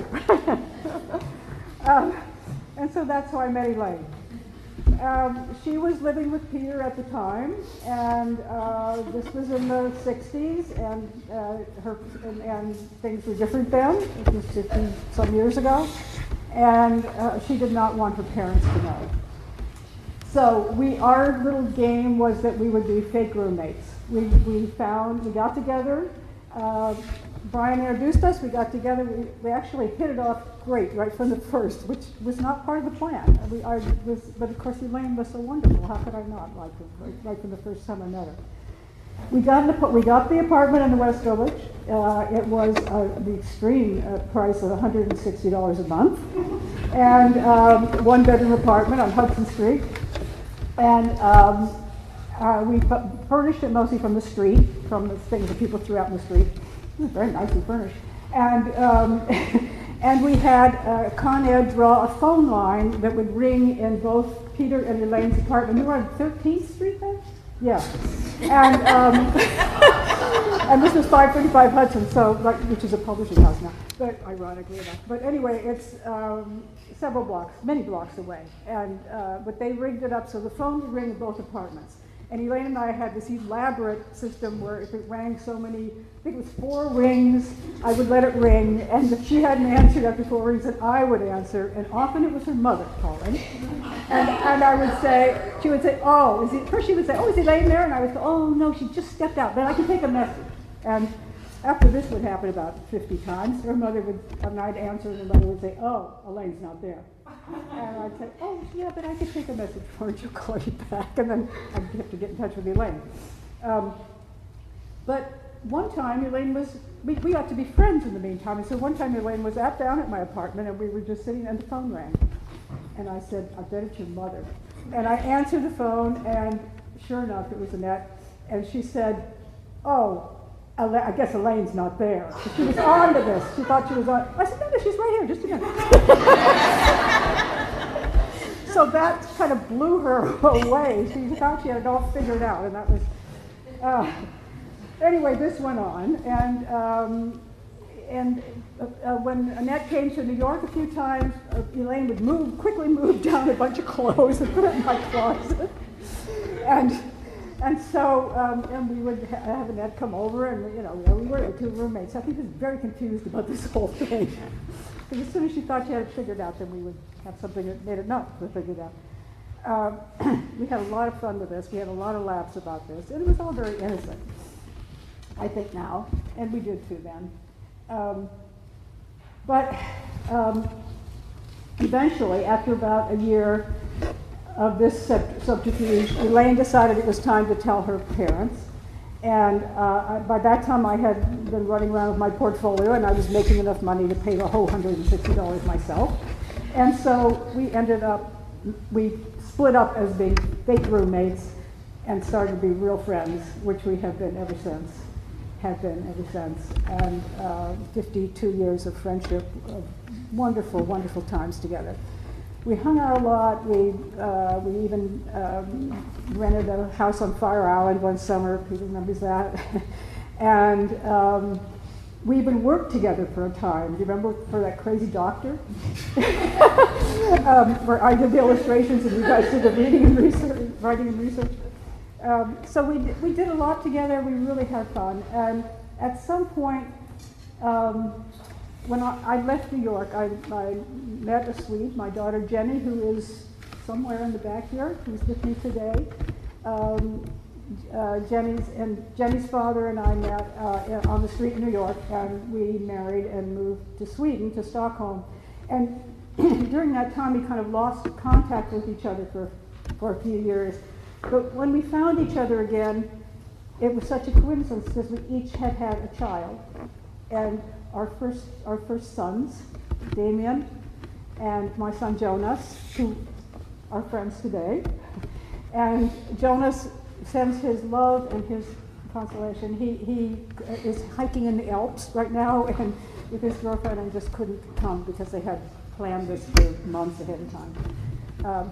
And so that's how I met Elaine. She was living with Peter at the time, and this was in the 60s, and things were different then. It was 50 some years ago, and she did not want her parents to know. So our little game was that we would be fake roommates. We got together. Brian introduced us. We got together. We actually hit it off great right from the first, which was not part of the plan. But of course, Elaine was so wonderful. How could I not like her right from the first time I met her? We got the apartment in the West Village. It was the extreme price of $160 a month, and one-bedroom apartment on Hudson Street. And we furnished it mostly from the street, from the things that people threw out in the street. It was very nicely furnished. And and we had Con Ed draw a phone line that would ring in both Peter and Elaine's apartment. We were on 13th Street then? Yeah. And and this was 535 Hudson, so which is a publishing house now, but ironically enough. But anyway, it's several blocks, many blocks away. And but they rigged it up so the phone would ring in both apartments. And Elaine and I had this elaborate system where if it rang so many, I think it was 4 rings, I would let it ring, and if she hadn't answered after 4 rings, then I would answer, and often it was her mother calling. And I would say, she would say, oh, first she would say, oh, is Elaine there? And I would go, oh, no, she just stepped out, but I can take a message. And after this would happen about 50 times, her mother would, and I'd answer, and the mother would say, oh, Elaine's not there. And I'd say, oh, yeah, but I could take a message for her, she'll call you back. And then I'd have to get in touch with Elaine. But one time, Elaine was, we got to be friends in the meantime. And so one time, Elaine was down at my apartment, and we were just sitting, and the phone rang. And I said, I bet it's your mother. And I answered the phone, and sure enough, it was Annette. And she said, oh, I guess Elaine's not there. She was on to this. She thought she was on. I said, no, she's right here, just a minute. So that kind of blew her away. She thought she had it all figured out, and that was... anyway, this went on, and when Annette came to New York a few times, Elaine would quickly move down a bunch of clothes and put it in my closet. And so, and we would have Annette come over, and we were the 2 roommates. I think she was very confused about this whole thing. Because as soon as she thought she had it figured out, then we would have something that made it not figured out. We had a lot of fun with this. We had a lot of laughs about this, and it was all very innocent, I think now, and we did too then. But eventually, after about a year of this subterfuge, Elaine decided it was time to tell her parents. And by that time, I had been running around with my portfolio, and I was making enough money to pay the whole $160 myself. And so we split up as being fake roommates and started to be real friends, which we have been ever since. And 52 years of friendship, of wonderful, wonderful times together. We hung out a lot. We even rented a house on Fire Island one summer. Peter remembers that. And we even worked together for a time. Do you remember for that crazy doctor? Where I did the illustrations and you guys did the writing and research. So we did a lot together. We really had fun. And at some point, when I left New York, I met a Swede, my daughter Jenny, who is somewhere in the back here, who's with me today. Jenny's father and I met on the street in New York, and we married and moved to Sweden, to Stockholm. And during that time, we kind of lost contact with each other for a few years. But when we found each other again, it was such a coincidence because we each had a child. And our first sons, Damien and my son Jonas, who are friends today. And Jonas sends his love and his consolation. He is hiking in the Alps right now and with his girlfriend and just couldn't come because they had planned this for months ahead of time.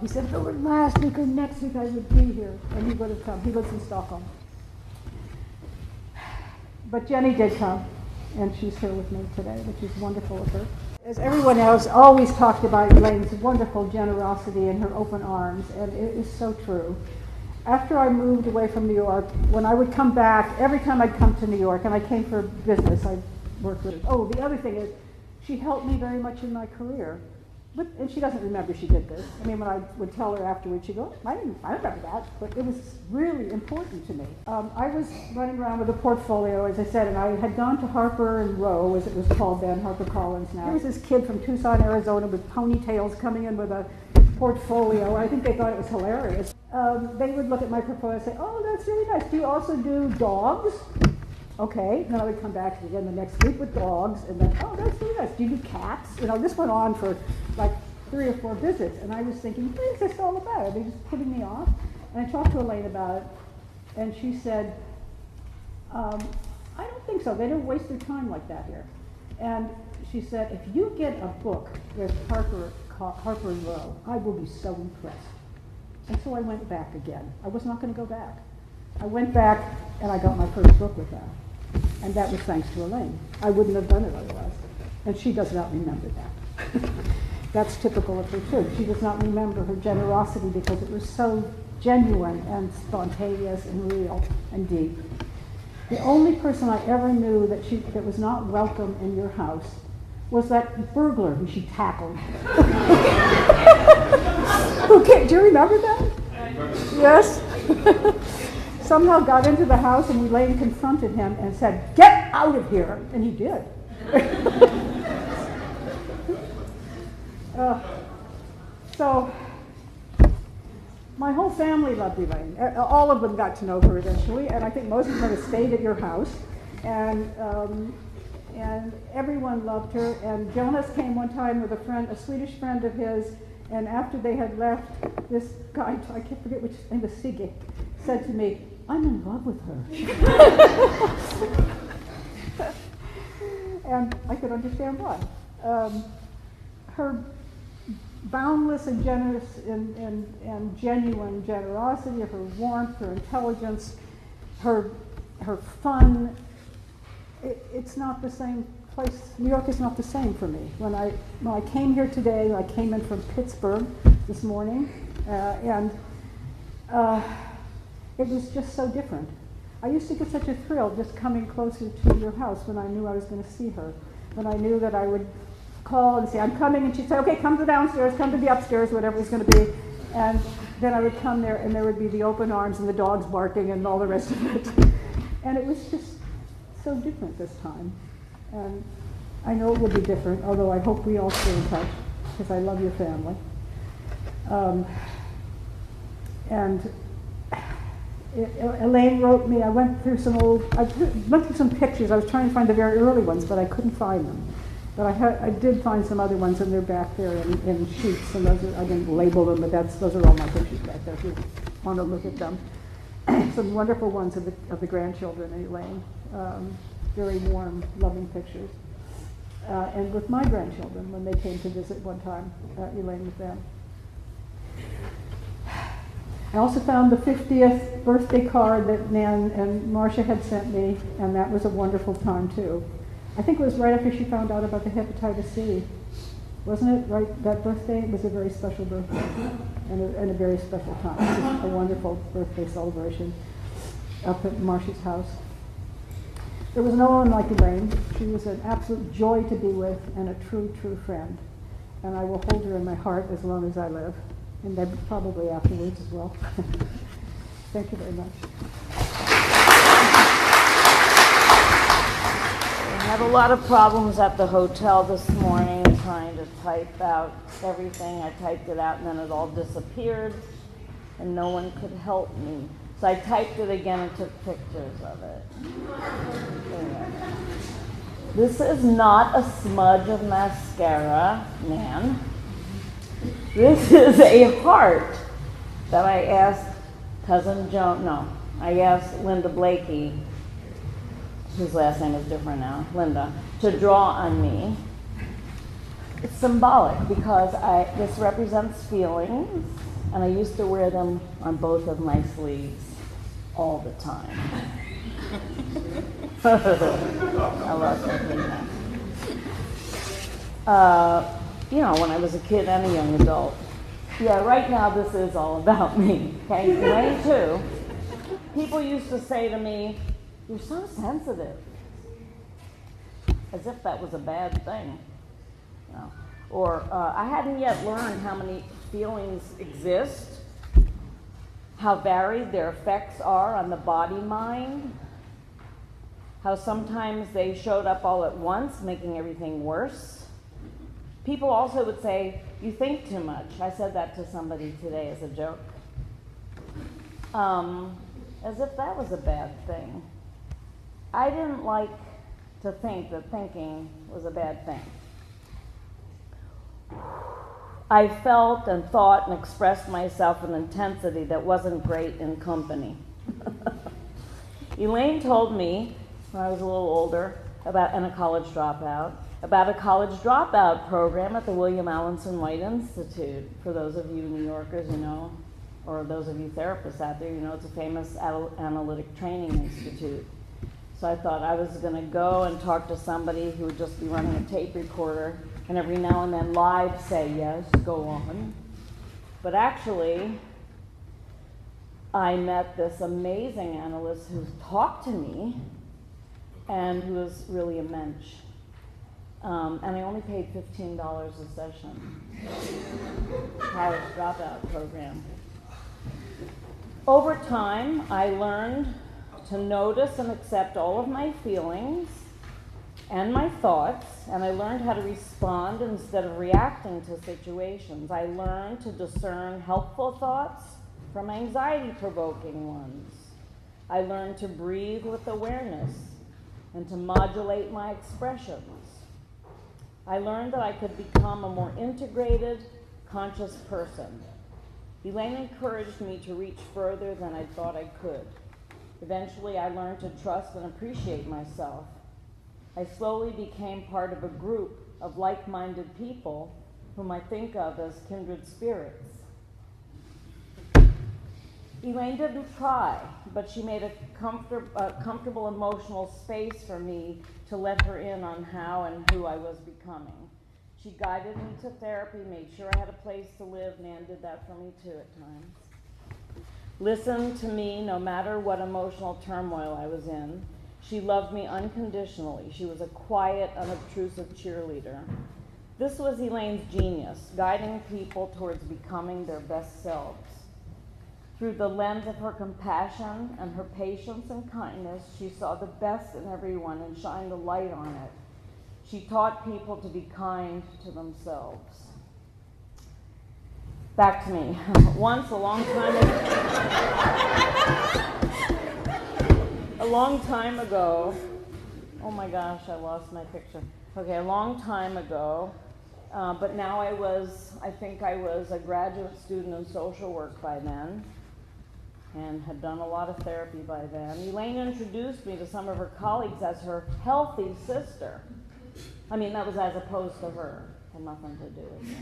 He said, if it were last week or next week, I would be here, and he would have come. He lives in Stockholm. But Jenny did come, and she's here with me today, which is wonderful of her. As everyone else always talked about Elaine's wonderful generosity and her open arms, and it is so true. After I moved away from New York, when I would come back, every time I'd come to New York, and I came for business, I worked with her. Oh, the other thing is, she helped me very much in my career. And she doesn't remember she did this. I mean, when I would tell her afterwards, she'd go, I remember that, but it was really important to me. I was running around with a portfolio, as I said, and I had gone to Harper and Row, as it was called then, HarperCollins now. There was this kid from Tucson, Arizona with ponytails coming in with a portfolio. I think they thought it was hilarious. They would look at my portfolio and say, oh, that's really nice. Do you also do dogs? Okay, then I would come back again the next week with dogs, and then, oh, that's really nice. Do you do cats? This went on for like 3 or 4 visits, and I was thinking, what is this all about? Are they just putting me off? And I talked to Elaine about it, and she said, I don't think so. They don't waste their time like that here. And she said, if you get a book with Harper and Row, I will be so impressed. And so I went back again. I was not going to go back. I went back and I got my first book with that. And that was thanks to Elaine. I wouldn't have done it otherwise. And she does not remember that. That's typical of her too. She does not remember her generosity because it was so genuine and spontaneous and real and deep. The only person I ever knew that was not welcome in your house was that burglar who she tackled. Okay, do you remember that? Yes? Somehow got into the house and Elaine confronted him and said, "Get out of here!" And he did. So, my whole family loved Elaine. All of them got to know her eventually, and I think most of them have stayed at your house. And everyone loved her. And Jonas came one time with a friend, a Swedish friend of his, and after they had left, this guy, I can't forget which name was Sigge, said to me, "I'm in love with her." And I could understand why. Her boundless and generous and genuine generosity, her warmth, her intelligence, her fun. It's not the same place. New York is not the same for me. When I came here today, I came in from Pittsburgh this morning, and it was just so different. I used to get such a thrill just coming closer to your house when I knew I was going to see her, when I knew that I would call and say, "I'm coming," and she'd say, "Okay, come to the downstairs, come to the upstairs," whatever it was going to be. And then I would come there and there would be the open arms and the dogs barking and all the rest of it. And it was just so different this time. And I know it will be different, although I hope we all stay in touch, because I love your family. Elaine wrote me, I went through some pictures. I was trying to find the very early ones, but I couldn't find them. But I did find some other ones, and they're back there in sheets, and those I didn't label them, but those are all my pictures back there if you want to look at them. Some wonderful ones of the grandchildren and Elaine. Very warm, loving pictures. And with my grandchildren, when they came to visit one time, Elaine with them. I also found the 50th birthday card that Nan and Marcia had sent me, and that was a wonderful time too. I think it was right after she found out about the hepatitis C. Wasn't it right? That birthday was a very special birthday and a very special time. It was a wonderful birthday celebration up at Marcia's house. There was no one like Elaine. She was an absolute joy to be with and a true, true friend. And I will hold her in my heart as long as I live, and then probably afterwards as well. Thank you very much. I had a lot of problems at the hotel this morning trying to type out everything. I typed it out and then it all disappeared and no one could help me. So I typed it again and took pictures of it. Anyway. This is not a smudge of mascara, Nan. This is a heart that I asked I asked Linda Blakey, whose last name is different now, Linda, to draw on me. It's symbolic because this represents feelings, and I used to wear them on both of my sleeves all the time. I love that. When I was a kid and a young adult. Yeah, right now this is all about me. Okay, Elaine too. People used to say to me, "You're so sensitive," as if that was a bad thing. No. Or I hadn't yet learned how many feelings exist, how varied their effects are on the body-mind, how sometimes they showed up all at once, making everything worse. People also would say, "You think too much." I said that to somebody today as a joke. As if that was a bad thing. I didn't like to think that thinking was a bad thing. I felt and thought and expressed myself with intensity that wasn't great in company. Elaine told me, when I was a little older, and a college dropout, about a college dropout program at the William Allenson White Institute. For those of you New Yorkers, you know, or those of you therapists out there, you know it's a famous analytic training institute. So I thought I was going to go and talk to somebody who would just be running a tape recorder and every now and then live say, yes, go on. But actually, I met this amazing analyst who talked to me and who was really a mensch. And I only paid $15 a session. College dropout program. Over time, I learned to notice and accept all of my feelings and my thoughts, and I learned how to respond instead of reacting to situations. I learned to discern helpful thoughts from anxiety-provoking ones. I learned to breathe with awareness and to modulate my expressions. I learned that I could become a more integrated, conscious person. Elaine encouraged me to reach further than I thought I could. Eventually, I learned to trust and appreciate myself. I slowly became part of a group of like-minded people whom I think of as kindred spirits. Elaine didn't try, but she made a comfortable emotional space for me to let her in on how and who I was becoming. She guided me to therapy, made sure I had a place to live. Nan did that for me too at times. Listened to me no matter what emotional turmoil I was in. She loved me unconditionally. She was a quiet, unobtrusive cheerleader. This was Elaine's genius, guiding people towards becoming their best selves. Through the lens of her compassion and her patience and kindness, she saw the best in everyone and shined a light on it. She taught people to be kind to themselves. Back to me. Once, a long time ago, oh my gosh, I lost my picture. Okay, a long time ago, but now I think I was a graduate student in social work by then, and had done a lot of therapy by then. Elaine introduced me to some of her colleagues as her healthy sister. I mean, that was as opposed to her. Had nothing to do with it.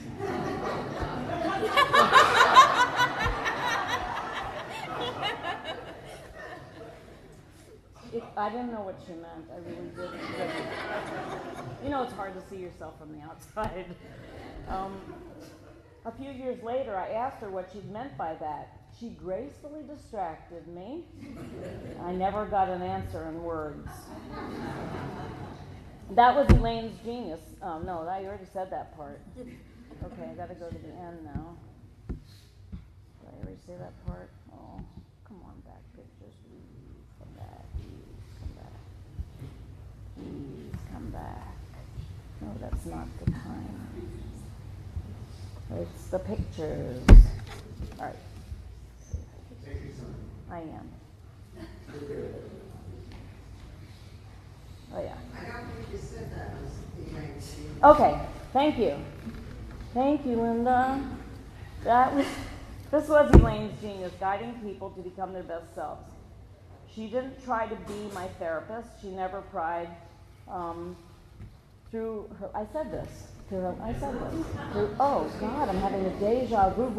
I didn't know what she meant. I really didn't. You know, it's hard to see yourself from the outside. A few years later, I asked her what she'd meant by that. She gracefully distracted me. I never got an answer in words. That was Elaine's genius. No, I already said that part. Okay, I gotta go to the end now. Did I already say that part? Oh, come on, back pictures. Please come back. Please come back. No, that's not the time. It's the pictures. All right. I am. Oh, yeah. I don't think you said that was Elaine's. Okay, thank you. Thank you, Linda. This was Elaine's genius, guiding people to become their best selves. She didn't try to be my therapist. She never pried through her. I said this. Oh, God, I'm having a deja vu.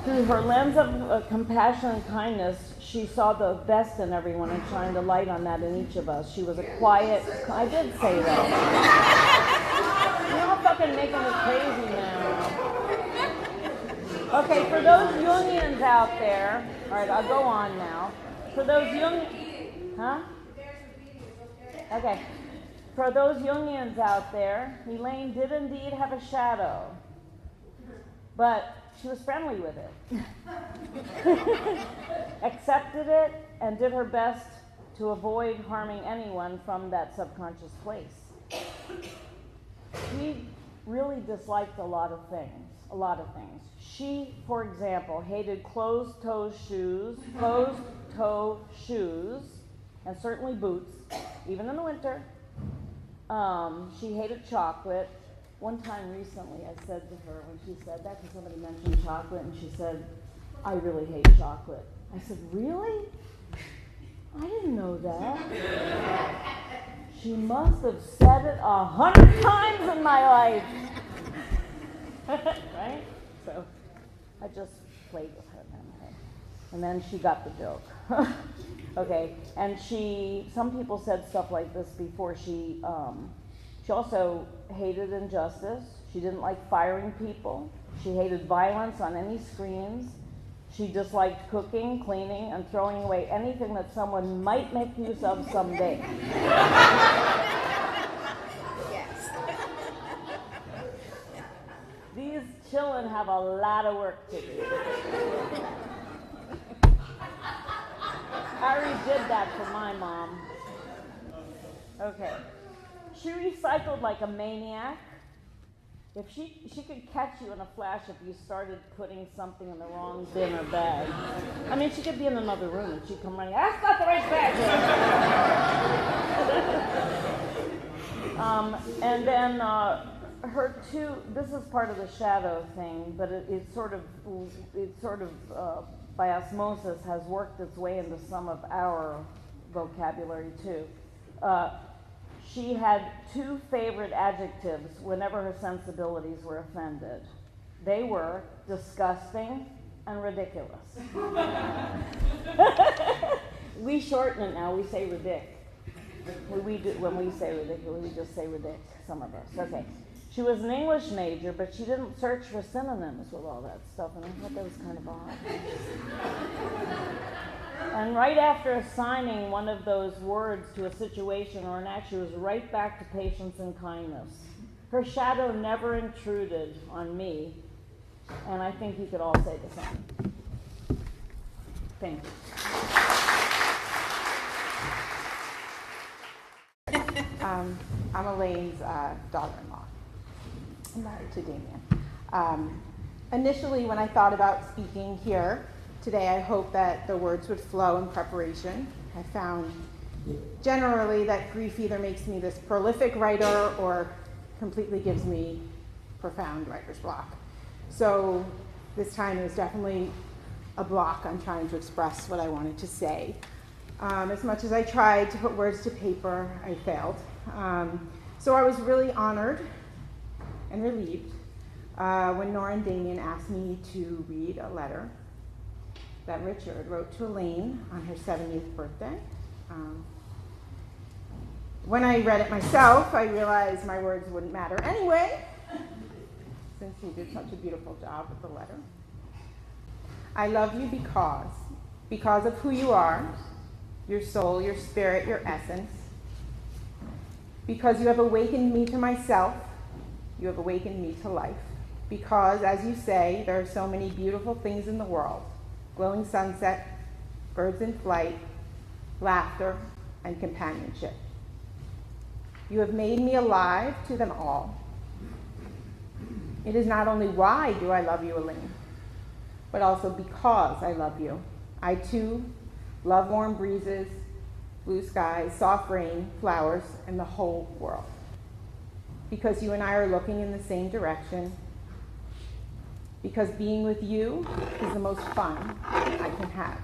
Through her lens of compassion and kindness, she saw the best in everyone and shined a light on that in each of us. She was a quiet, I did say that. You're all fucking making me crazy now. Okay, for those Jungians out there, all right, I'll go on now. For those Okay. For those Jungians out there, Elaine did indeed have a shadow, but she was friendly with it, accepted it, and did her best to avoid harming anyone from that subconscious place. She really disliked a lot of things. She, for example, hated closed-toe shoes, and certainly boots, even in the winter. She hated chocolate. One time recently I said to her, when she said that, because somebody mentioned chocolate, and she said, I really hate chocolate. I said, really? I didn't know that. She must have said it 100 times in my life. Right? So, I just played with her then, okay? And then she got the joke. Okay, and some people said stuff like this before. She also hated injustice. She didn't like firing people. She hated violence on any screens. She disliked cooking, cleaning, and throwing away anything that someone might make use of someday. Yes. These children have a lot of work to do. I already did that for my mom. Okay. She recycled like a maniac. If she could catch you in a flash if you started putting something in the wrong bin or bag. I mean, she could be in another room and she'd come running, that's not the right bag. And then this is part of the shadow thing, but it sort of by osmosis has worked its way into some of our vocabulary too. She had two favorite adjectives whenever her sensibilities were offended. They were disgusting and ridiculous. We shorten it now, we say ridic. When we say ridiculous, we just say ridic, some of us. Okay. She was an English major, but she didn't search for synonyms with all that stuff, and I thought that was kind of odd. And right after assigning one of those words to a situation or an act, she was right back to patience and kindness. Her shadow never intruded on me, and I think you could all say the same. Thank you. I'm Elaine's daughter-in-law. I'm married to Damien. Initially, when I thought about speaking here today, I hoped that the words would flow in preparation. I found generally that grief either makes me this prolific writer or completely gives me profound writer's block. So this time it was definitely a block on trying to express what I wanted to say. As much as I tried to put words to paper, I failed. So I was really honored and relieved when Nora and Damien asked me to read a letter that Richard wrote to Elaine on her 70th birthday. When I read it myself, I realized my words wouldn't matter anyway, since he did such a beautiful job with the letter. I love you because of who you are, your soul, your spirit, your essence, because you have awakened me to myself, you have awakened me to life, because, as you say, there are so many beautiful things in the world, glowing sunset, birds in flight, laughter, and companionship. You have made me alive to them all. It is not only why do I love you, Elaine, but also because I love you. I, too, love warm breezes, blue skies, soft rain, flowers, and the whole world. Because you and I are looking in the same direction. Because being with you is the most fun I can have.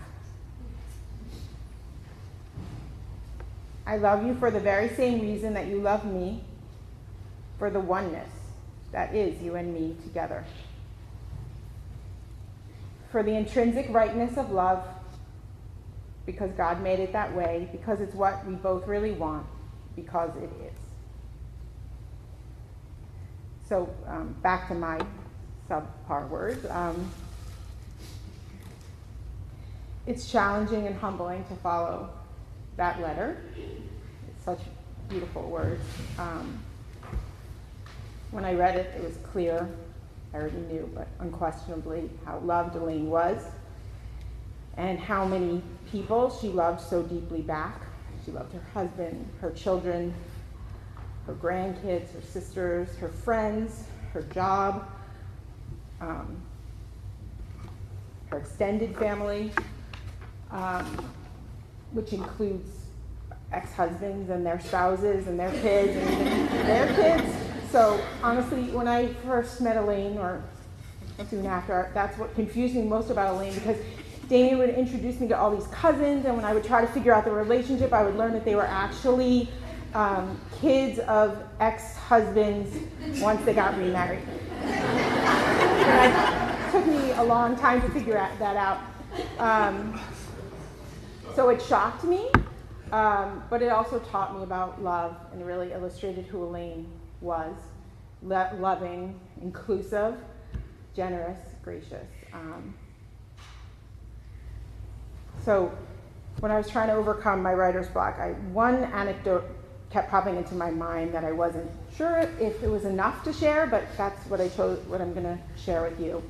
I love you for the very same reason that you love me, for the oneness that is you and me together. For the intrinsic rightness of love, because God made it that way, because it's what we both really want, because it is. So back to my subpar words. It's challenging and humbling to follow that letter. It's such beautiful words. When I read it, it was clear. I already knew, but unquestionably how loved Elaine was and how many people she loved so deeply back. She loved her husband, her children, her grandkids, her sisters, her friends, her job, her extended family, which includes ex-husbands and their spouses and their kids and even their kids. So honestly, when I first met Elaine, or soon after, that's what confused me most about Elaine, because Damien would introduce me to all these cousins, and when I would try to figure out the relationship, I would learn that they were actually kids of ex-husbands once they got remarried. And I took took me a long time to figure that out. So it shocked me, but it also taught me about love and really illustrated who Elaine was. Loving, inclusive, generous, gracious. So when I was trying to overcome my writer's block, one anecdote kept popping into my mind that I wasn't sure if it was enough to share, but that's what I'm going to share with you.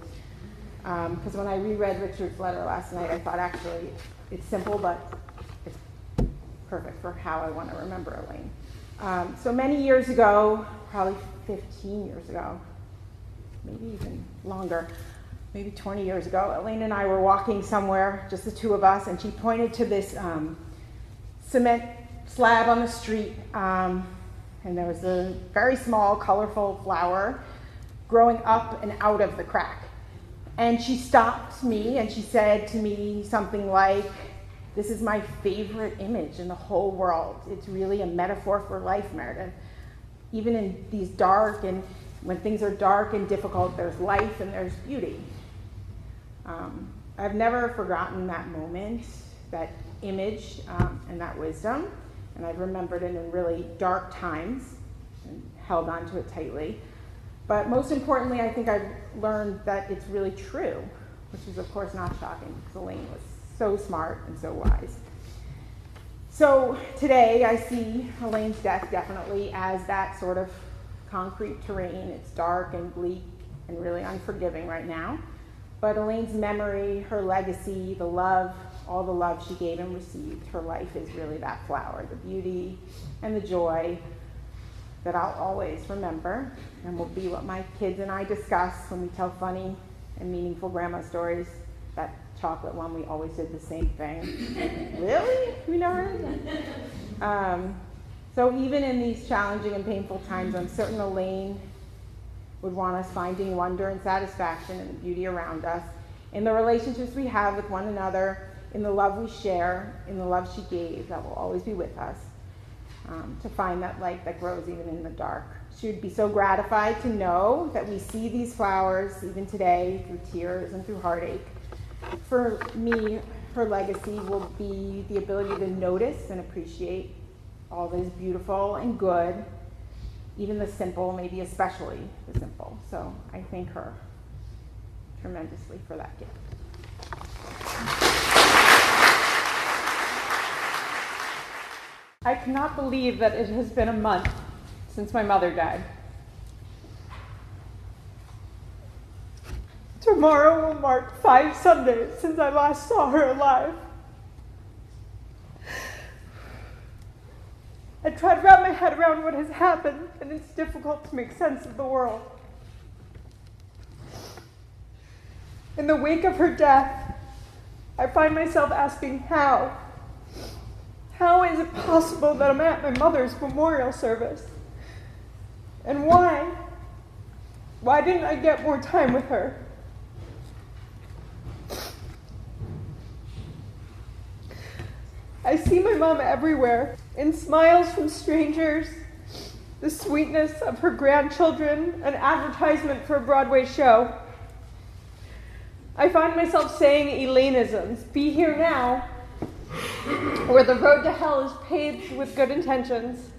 Because when I reread Richard's letter last night, I thought actually it's simple, but it's perfect for how I want to remember Elaine. So many years ago, probably 15 years ago, maybe even longer, maybe 20 years ago, Elaine and I were walking somewhere, just the two of us, and she pointed to this cement slab on the street, and there was a very small, colorful flower growing up and out of the crack. And she stopped me and she said to me something like, "This is my favorite image in the whole world. It's really a metaphor for life, Meredith. Even in these dark and when things are dark and difficult, there's life and there's beauty." I've never forgotten that moment, that image, and that wisdom. And I've remembered it in really dark times and held on to it tightly. But most importantly, I think I've learned that it's really true, which is of course not shocking because Elaine was so smart and so wise. So today I see Elaine's death definitely as that sort of concrete terrain. It's dark and bleak and really unforgiving right now. But Elaine's memory, her legacy, the love, all the love she gave and received, her life is really that flower, the beauty and the joy that I'll always remember and will be what my kids and I discuss when we tell funny and meaningful grandma stories. That chocolate one, we always did the same thing. Really? We never heard that? So even in these challenging and painful times, I'm certain Elaine would want us finding wonder and satisfaction in the beauty around us, in the relationships we have with one another, in the love we share, in the love she gave that will always be with us, to find that light that grows even in the dark. She would be so gratified to know that we see these flowers even today through tears and through heartache. For me, her legacy will be the ability to notice and appreciate all that is beautiful and good, even the simple, maybe especially the simple. So I thank her tremendously for that gift. I cannot believe that it has been a month since my mother died. Tomorrow will mark 5 Sundays since I last saw her alive. I try to wrap my head around what has happened, and it's difficult to make sense of the world. In the wake of her death, I find myself asking how. How is it possible that I'm at my mother's memorial service? And why? Why didn't I get more time with her? I see my mom everywhere, in smiles from strangers, the sweetness of her grandchildren, an advertisement for a Broadway show. I find myself saying Elaineisms, be here now, where the road to hell is paved with good intentions,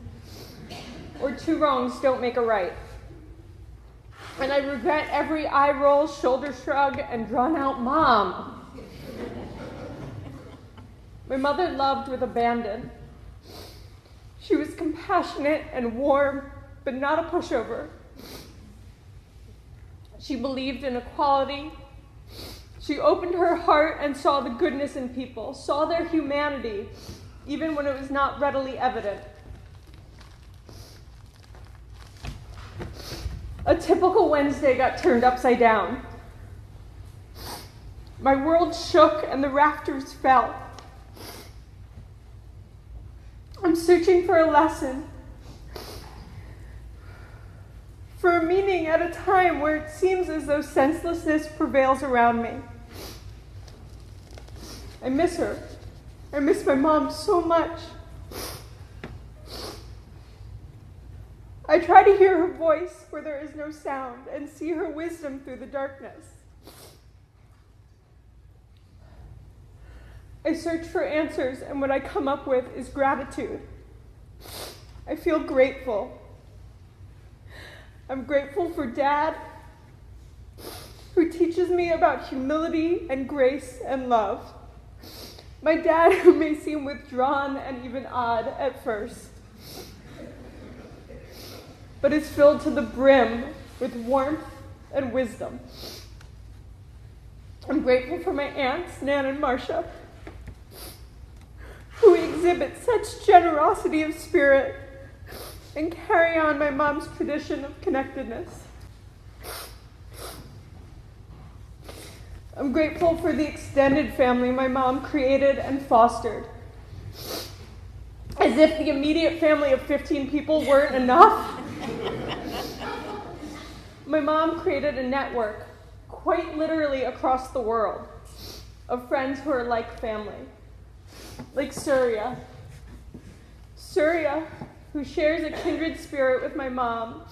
or 2 wrongs don't make a right. And I regret every eye roll, shoulder shrug, and drawn out mom. My mother loved with abandon. She was compassionate and warm, but not a pushover. She believed in equality. She opened her heart and saw the goodness in people, saw their humanity, even when it was not readily evident. A typical Wednesday got turned upside down. My world shook and the rafters fell. I'm searching for a lesson, for a meaning at a time where it seems as though senselessness prevails around me. I miss her. I miss my mom so much. I try to hear her voice where there is no sound and see her wisdom through the darkness. I search for answers, and what I come up with is gratitude. I feel grateful. I'm grateful for Dad, who teaches me about humility and grace and love. My dad, who may seem withdrawn and even odd at first, but is filled to the brim with warmth and wisdom. I'm grateful for my aunts, Nan and Marcia, who exhibit such generosity of spirit and carry on my mom's tradition of connectedness. I'm grateful for the extended family my mom created and fostered. As if the immediate family of 15 people weren't enough, my mom created a network, quite literally across the world, of friends who are like family. Like Surya. Surya, who shares a kindred spirit with my mom,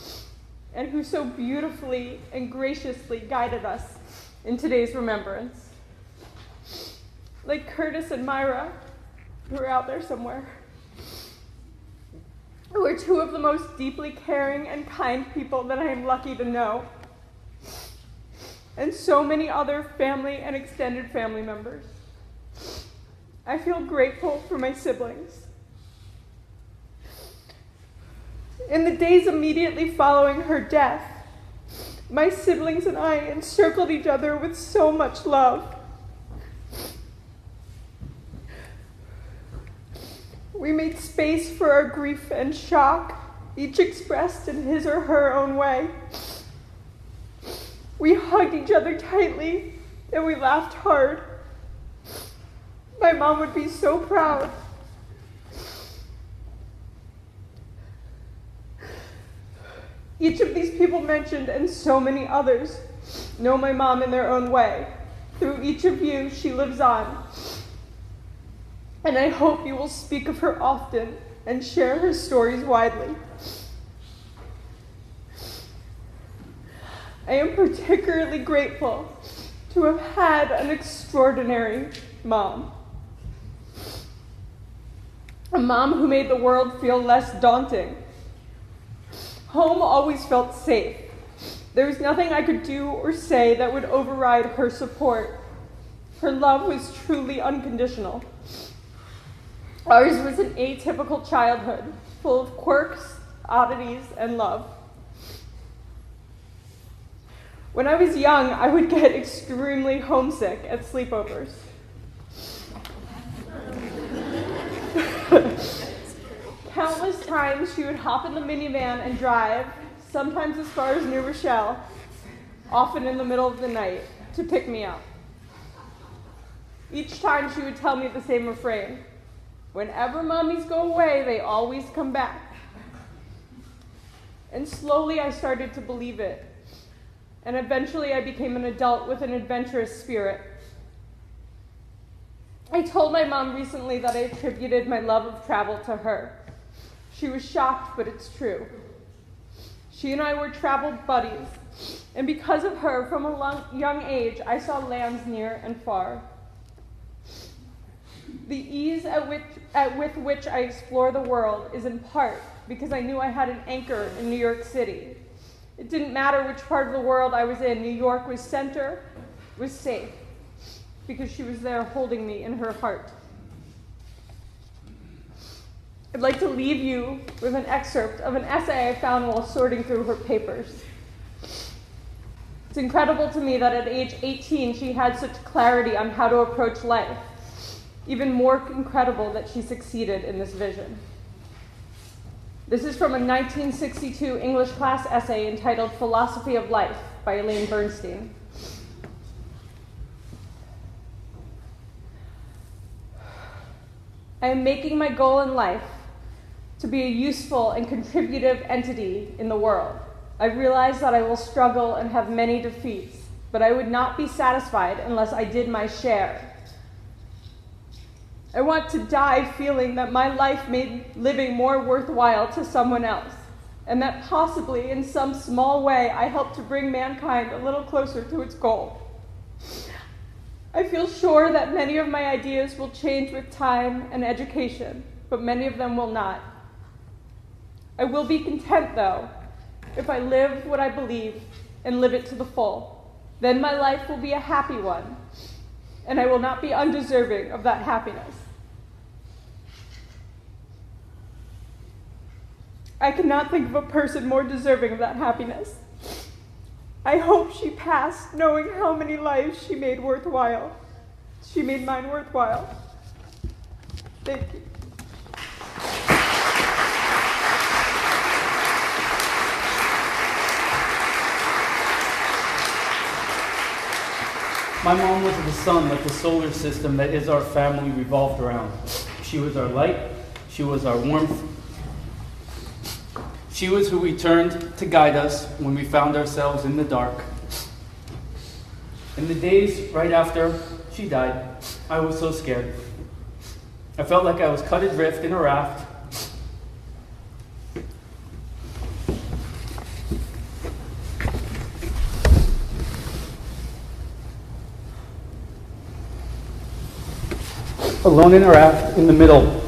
and who so beautifully and graciously guided us in today's remembrance. Like Curtis and Myra, who are out there somewhere, who are two of the most deeply caring and kind people that I am lucky to know. And so many other family and extended family members. I feel grateful for my siblings. In the days immediately following her death, my siblings and I encircled each other with so much love. We made space for our grief and shock, each expressed in his or her own way. We hugged each other tightly, and we laughed hard. My mom would be so proud. Each of these people mentioned, and so many others, know my mom in their own way. Through each of you, she lives on. And I hope you will speak of her often and share her stories widely. I am particularly grateful to have had an extraordinary mom. A mom who made the world feel less daunting. Home always felt safe. There was nothing I could do or say that would override her support. Her love was truly unconditional. Ours was an atypical childhood, full of quirks, oddities, and love. When I was young, I would get extremely homesick at sleepovers. Countless times she would hop in the minivan and drive, sometimes as far as New Rochelle, often in the middle of the night, to pick me up. Each time she would tell me the same refrain: whenever mommies go away, they always come back. And slowly I started to believe it. And eventually I became an adult with an adventurous spirit. I told my mom recently that I attributed my love of travel to her. She was shocked, but it's true. She and I were travel buddies, and because of her, from a young age, I saw lands near and far. The ease with which I explore the world is in part because I knew I had an anchor in New York City. It didn't matter which part of the world I was in. New York was center, was safe, because she was there holding me in her heart. I'd like to leave you with an excerpt of an essay I found while sorting through her papers. It's incredible to me that at age 18 she had such clarity on how to approach life. Even more incredible that she succeeded in this vision. This is from a 1962 English class essay entitled Philosophy of Life by Elaine Resnick. I am making my goal in life to be a useful and contributive entity in the world. I realize that I will struggle and have many defeats, but I would not be satisfied unless I did my share. I want to die feeling that my life made living more worthwhile to someone else, and that possibly in some small way I helped to bring mankind a little closer to its goal. I feel sure that many of my ideas will change with time and education, but many of them will not. I will be content, though, if I live what I believe and live it to the full. Then my life will be a happy one, and I will not be undeserving of that happiness. I cannot think of a person more deserving of that happiness. I hope she passed knowing how many lives she made worthwhile. She made mine worthwhile. Thank you. My mom was the sun that the solar system that is our family revolved around. She was our light. She was our warmth. She was who we turned to guide us when we found ourselves in the dark. In the days right after she died, I was so scared. I felt like I was cut adrift in a raft. Alone in a raft in the middle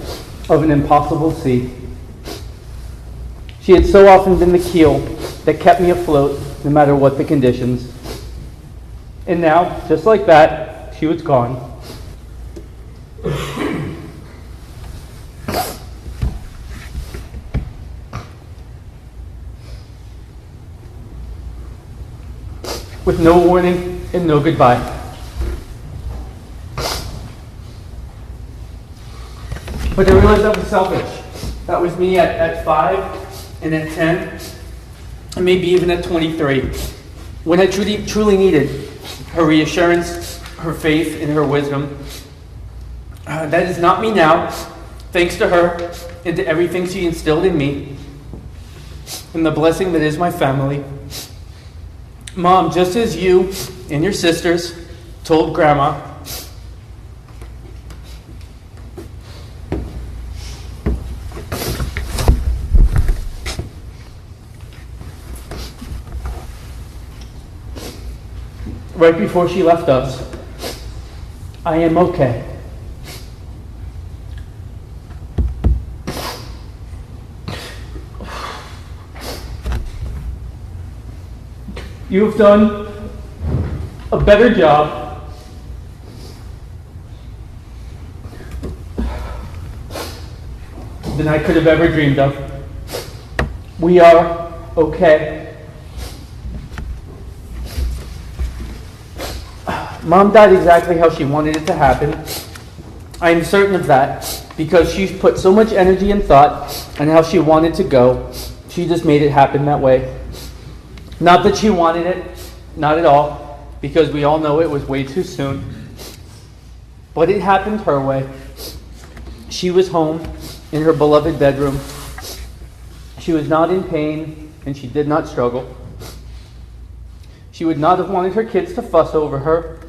of an impossible sea. She had so often been the keel that kept me afloat no matter what the conditions. And now, just like that, she was gone. With no warning and no goodbye. But I realized that was selfish. That was me at 5 and at 10, and maybe even at 23, when I truly needed her reassurance, her faith, and her wisdom. That is not me now, thanks to her and to everything she instilled in me, and the blessing that is my family. Mom, just as you and your sisters told Grandma, right before she left us, I am okay. You've done a better job than I could have ever dreamed of. We are okay. Mom died exactly how she wanted it to happen. I am certain of that because she's put so much energy and thought on how she wanted to go. She just made it happen that way. Not that she wanted it, not at all, because we all know it was way too soon. But it happened her way. She was home in her beloved bedroom. She was not in pain, and she did not struggle. She would not have wanted her kids to fuss over her.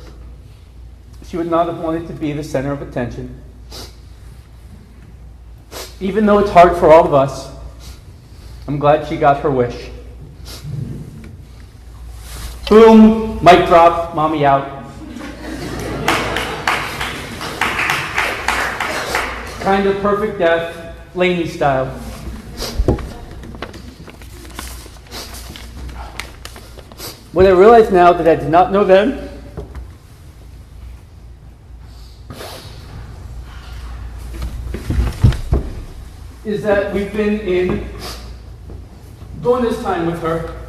She would not have wanted to be the center of attention. Even though it's hard for all of us, I'm glad she got her wish. Boom, mic drop, mommy out. Kind of perfect death, Laney style. What I realize now that I did not know then is that we've been in bonus time with her.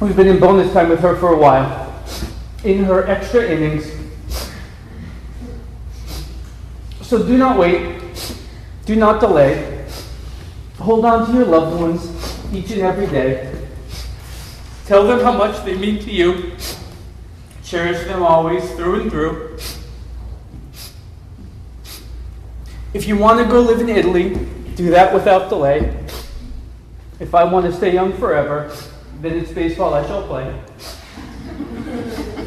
We've been in bonus time with her for a while, in her extra innings. So do not wait, do not delay. Hold on to your loved ones each and every day. Tell them how much they mean to you. Cherish them always, through and through. If you want to go live in Italy, do that without delay. If I want to stay young forever, then it's baseball I shall play.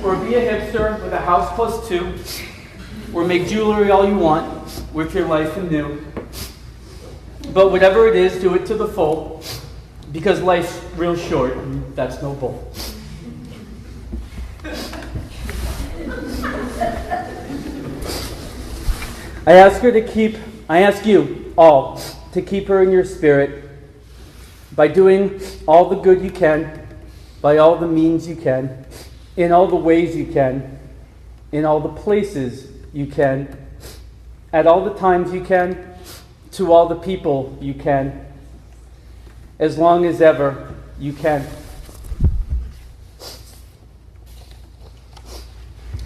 Or be a hipster with a house +2, or make jewelry all you want with your life anew. But whatever it is, do it to the full, because life's real short, and that's no bull. I ask you all to keep her in your spirit by doing all the good you can, by all the means you can, in all the ways you can, in all the places you can, at all the times you can, to all the people you can, as long as ever you can.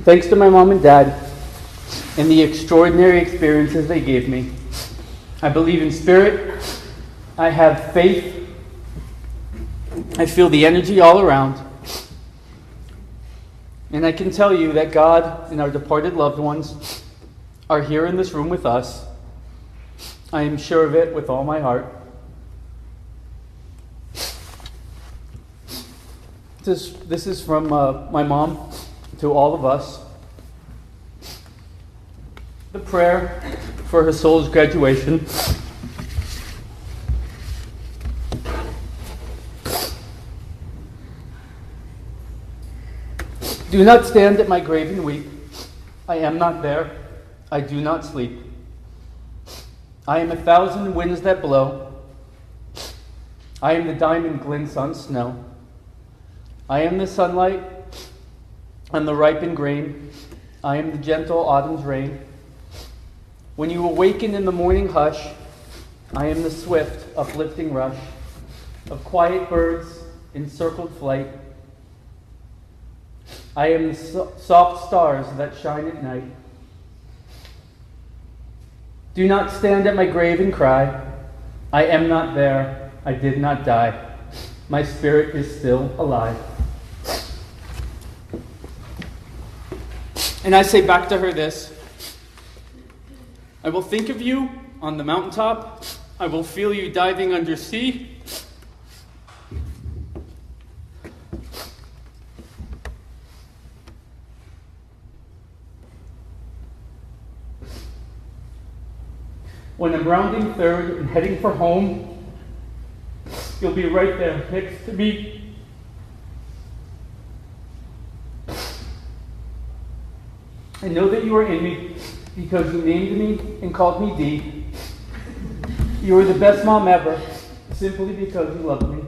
Thanks to my mom and dad and the extraordinary experiences they gave me, I believe in spirit, I have faith, I feel the energy all around, and I can tell you that God and our departed loved ones are here in this room with us. I am sure of it with all my heart. This is from my mom to all of us. The prayer for her soul's graduation. Do not stand at my grave and weep. I am not there. I do not sleep. I am 1,000 winds that blow. I am the diamond glints on snow. I am the sunlight and the ripened grain. I am the gentle autumn's rain. When you awaken in the morning hush, I am the swift, uplifting rush of quiet birds in circled flight. I am the soft stars that shine at night. Do not stand at my grave and cry. I am not there. I did not die. My spirit is still alive. And I say back to her this: I will think of you on the mountaintop. I will feel you diving under sea. When I'm rounding third and heading for home, you'll be right there next to me. I know that you are in me because you named me and called me Dee. You were the best mom ever, simply because you loved me.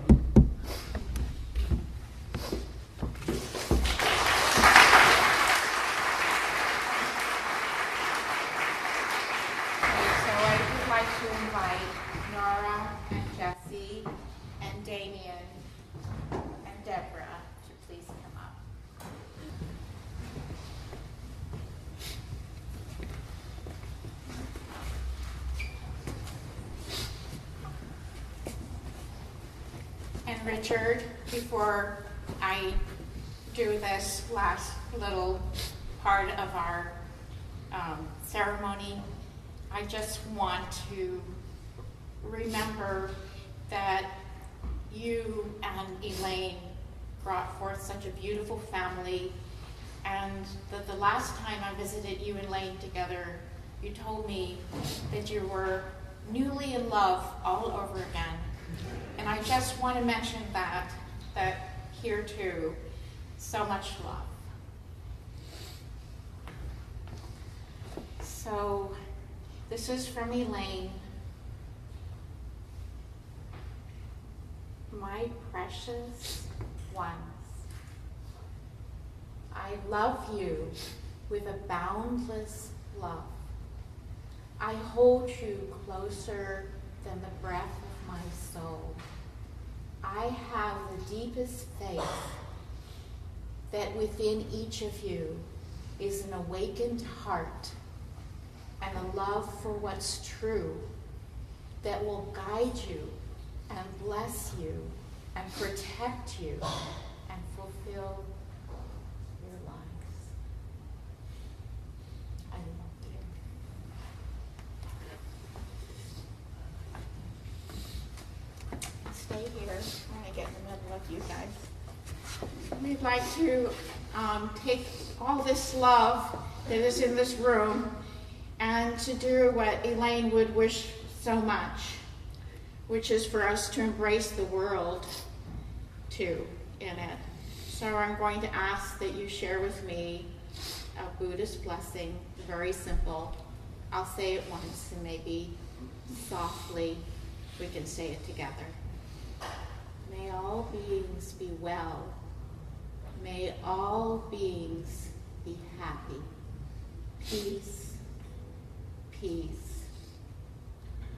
So I would like to invite Nora and Jesse and Damien and Deborah to please come up. And Richard, before I do this last little part of our ceremony, I just want to remember that you and Elaine brought forth such a beautiful family, and that the last time I visited you and Elaine together, you told me that you were newly in love all over again. And I just want to mention that here too, so much love. So this is from Elaine. My precious ones, I love you with a boundless love. I hold you closer than the breath of my soul. I have the deepest faith that within each of you is an awakened heart and a love for what's true that will guide you and bless you and protect you and fulfill your lives. I love you. Stay here. I'm going to get in the middle of you guys. We'd like to take all this love that is in this room and to do what Elaine would wish so much, which is for us to embrace the world too in it. So I'm going to ask that you share with me a Buddhist blessing, very simple. I'll say it once and maybe softly we can say it together. May all beings be well. May all beings be happy. Peace, peace,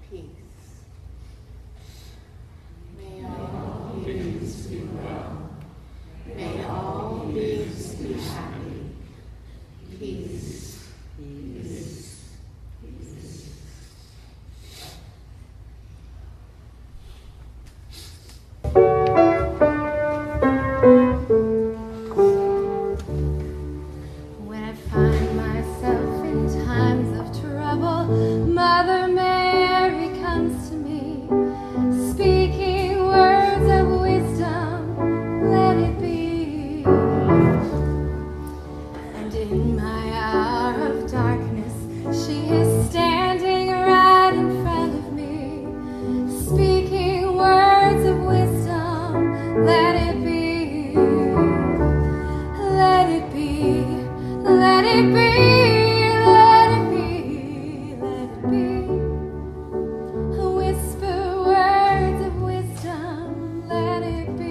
peace. May all beings be well. May all beings be happy. Peace, peace, peace. When I find myself in times of trouble, Mother Mary comes to me, speaking words of wisdom, let it be. And in my hour of darkness, she is standing right in front of me, speaking words of wisdom, let it be. Let it be, let it be, let it be, let it be. Whisper words of wisdom, let it be.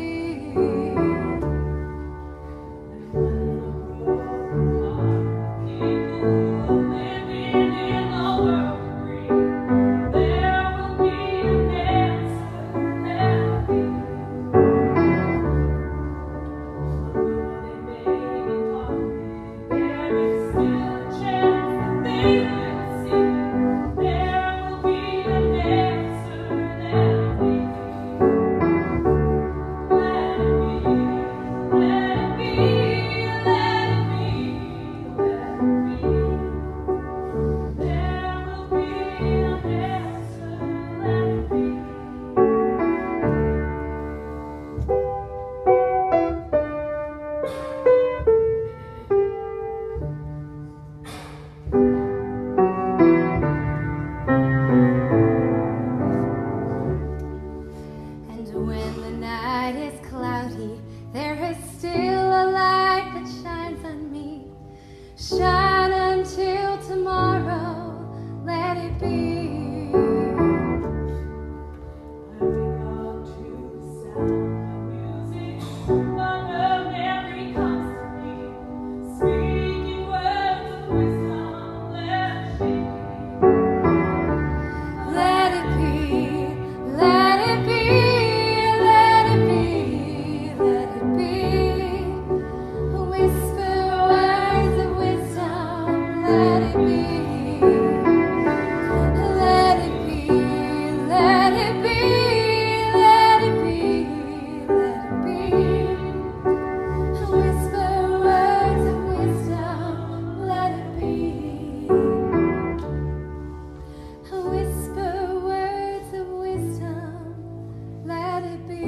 And when the night is cloudy, there is still a light that shines on me. Shine until tomorrow, let it be. Let it be, let it be, let it be, let it be. Whisper words of wisdom, let it be. Let it be, let it be, let it be, let it be. Whisper words of wisdom, let it be. Whisper words of wisdom, let it be.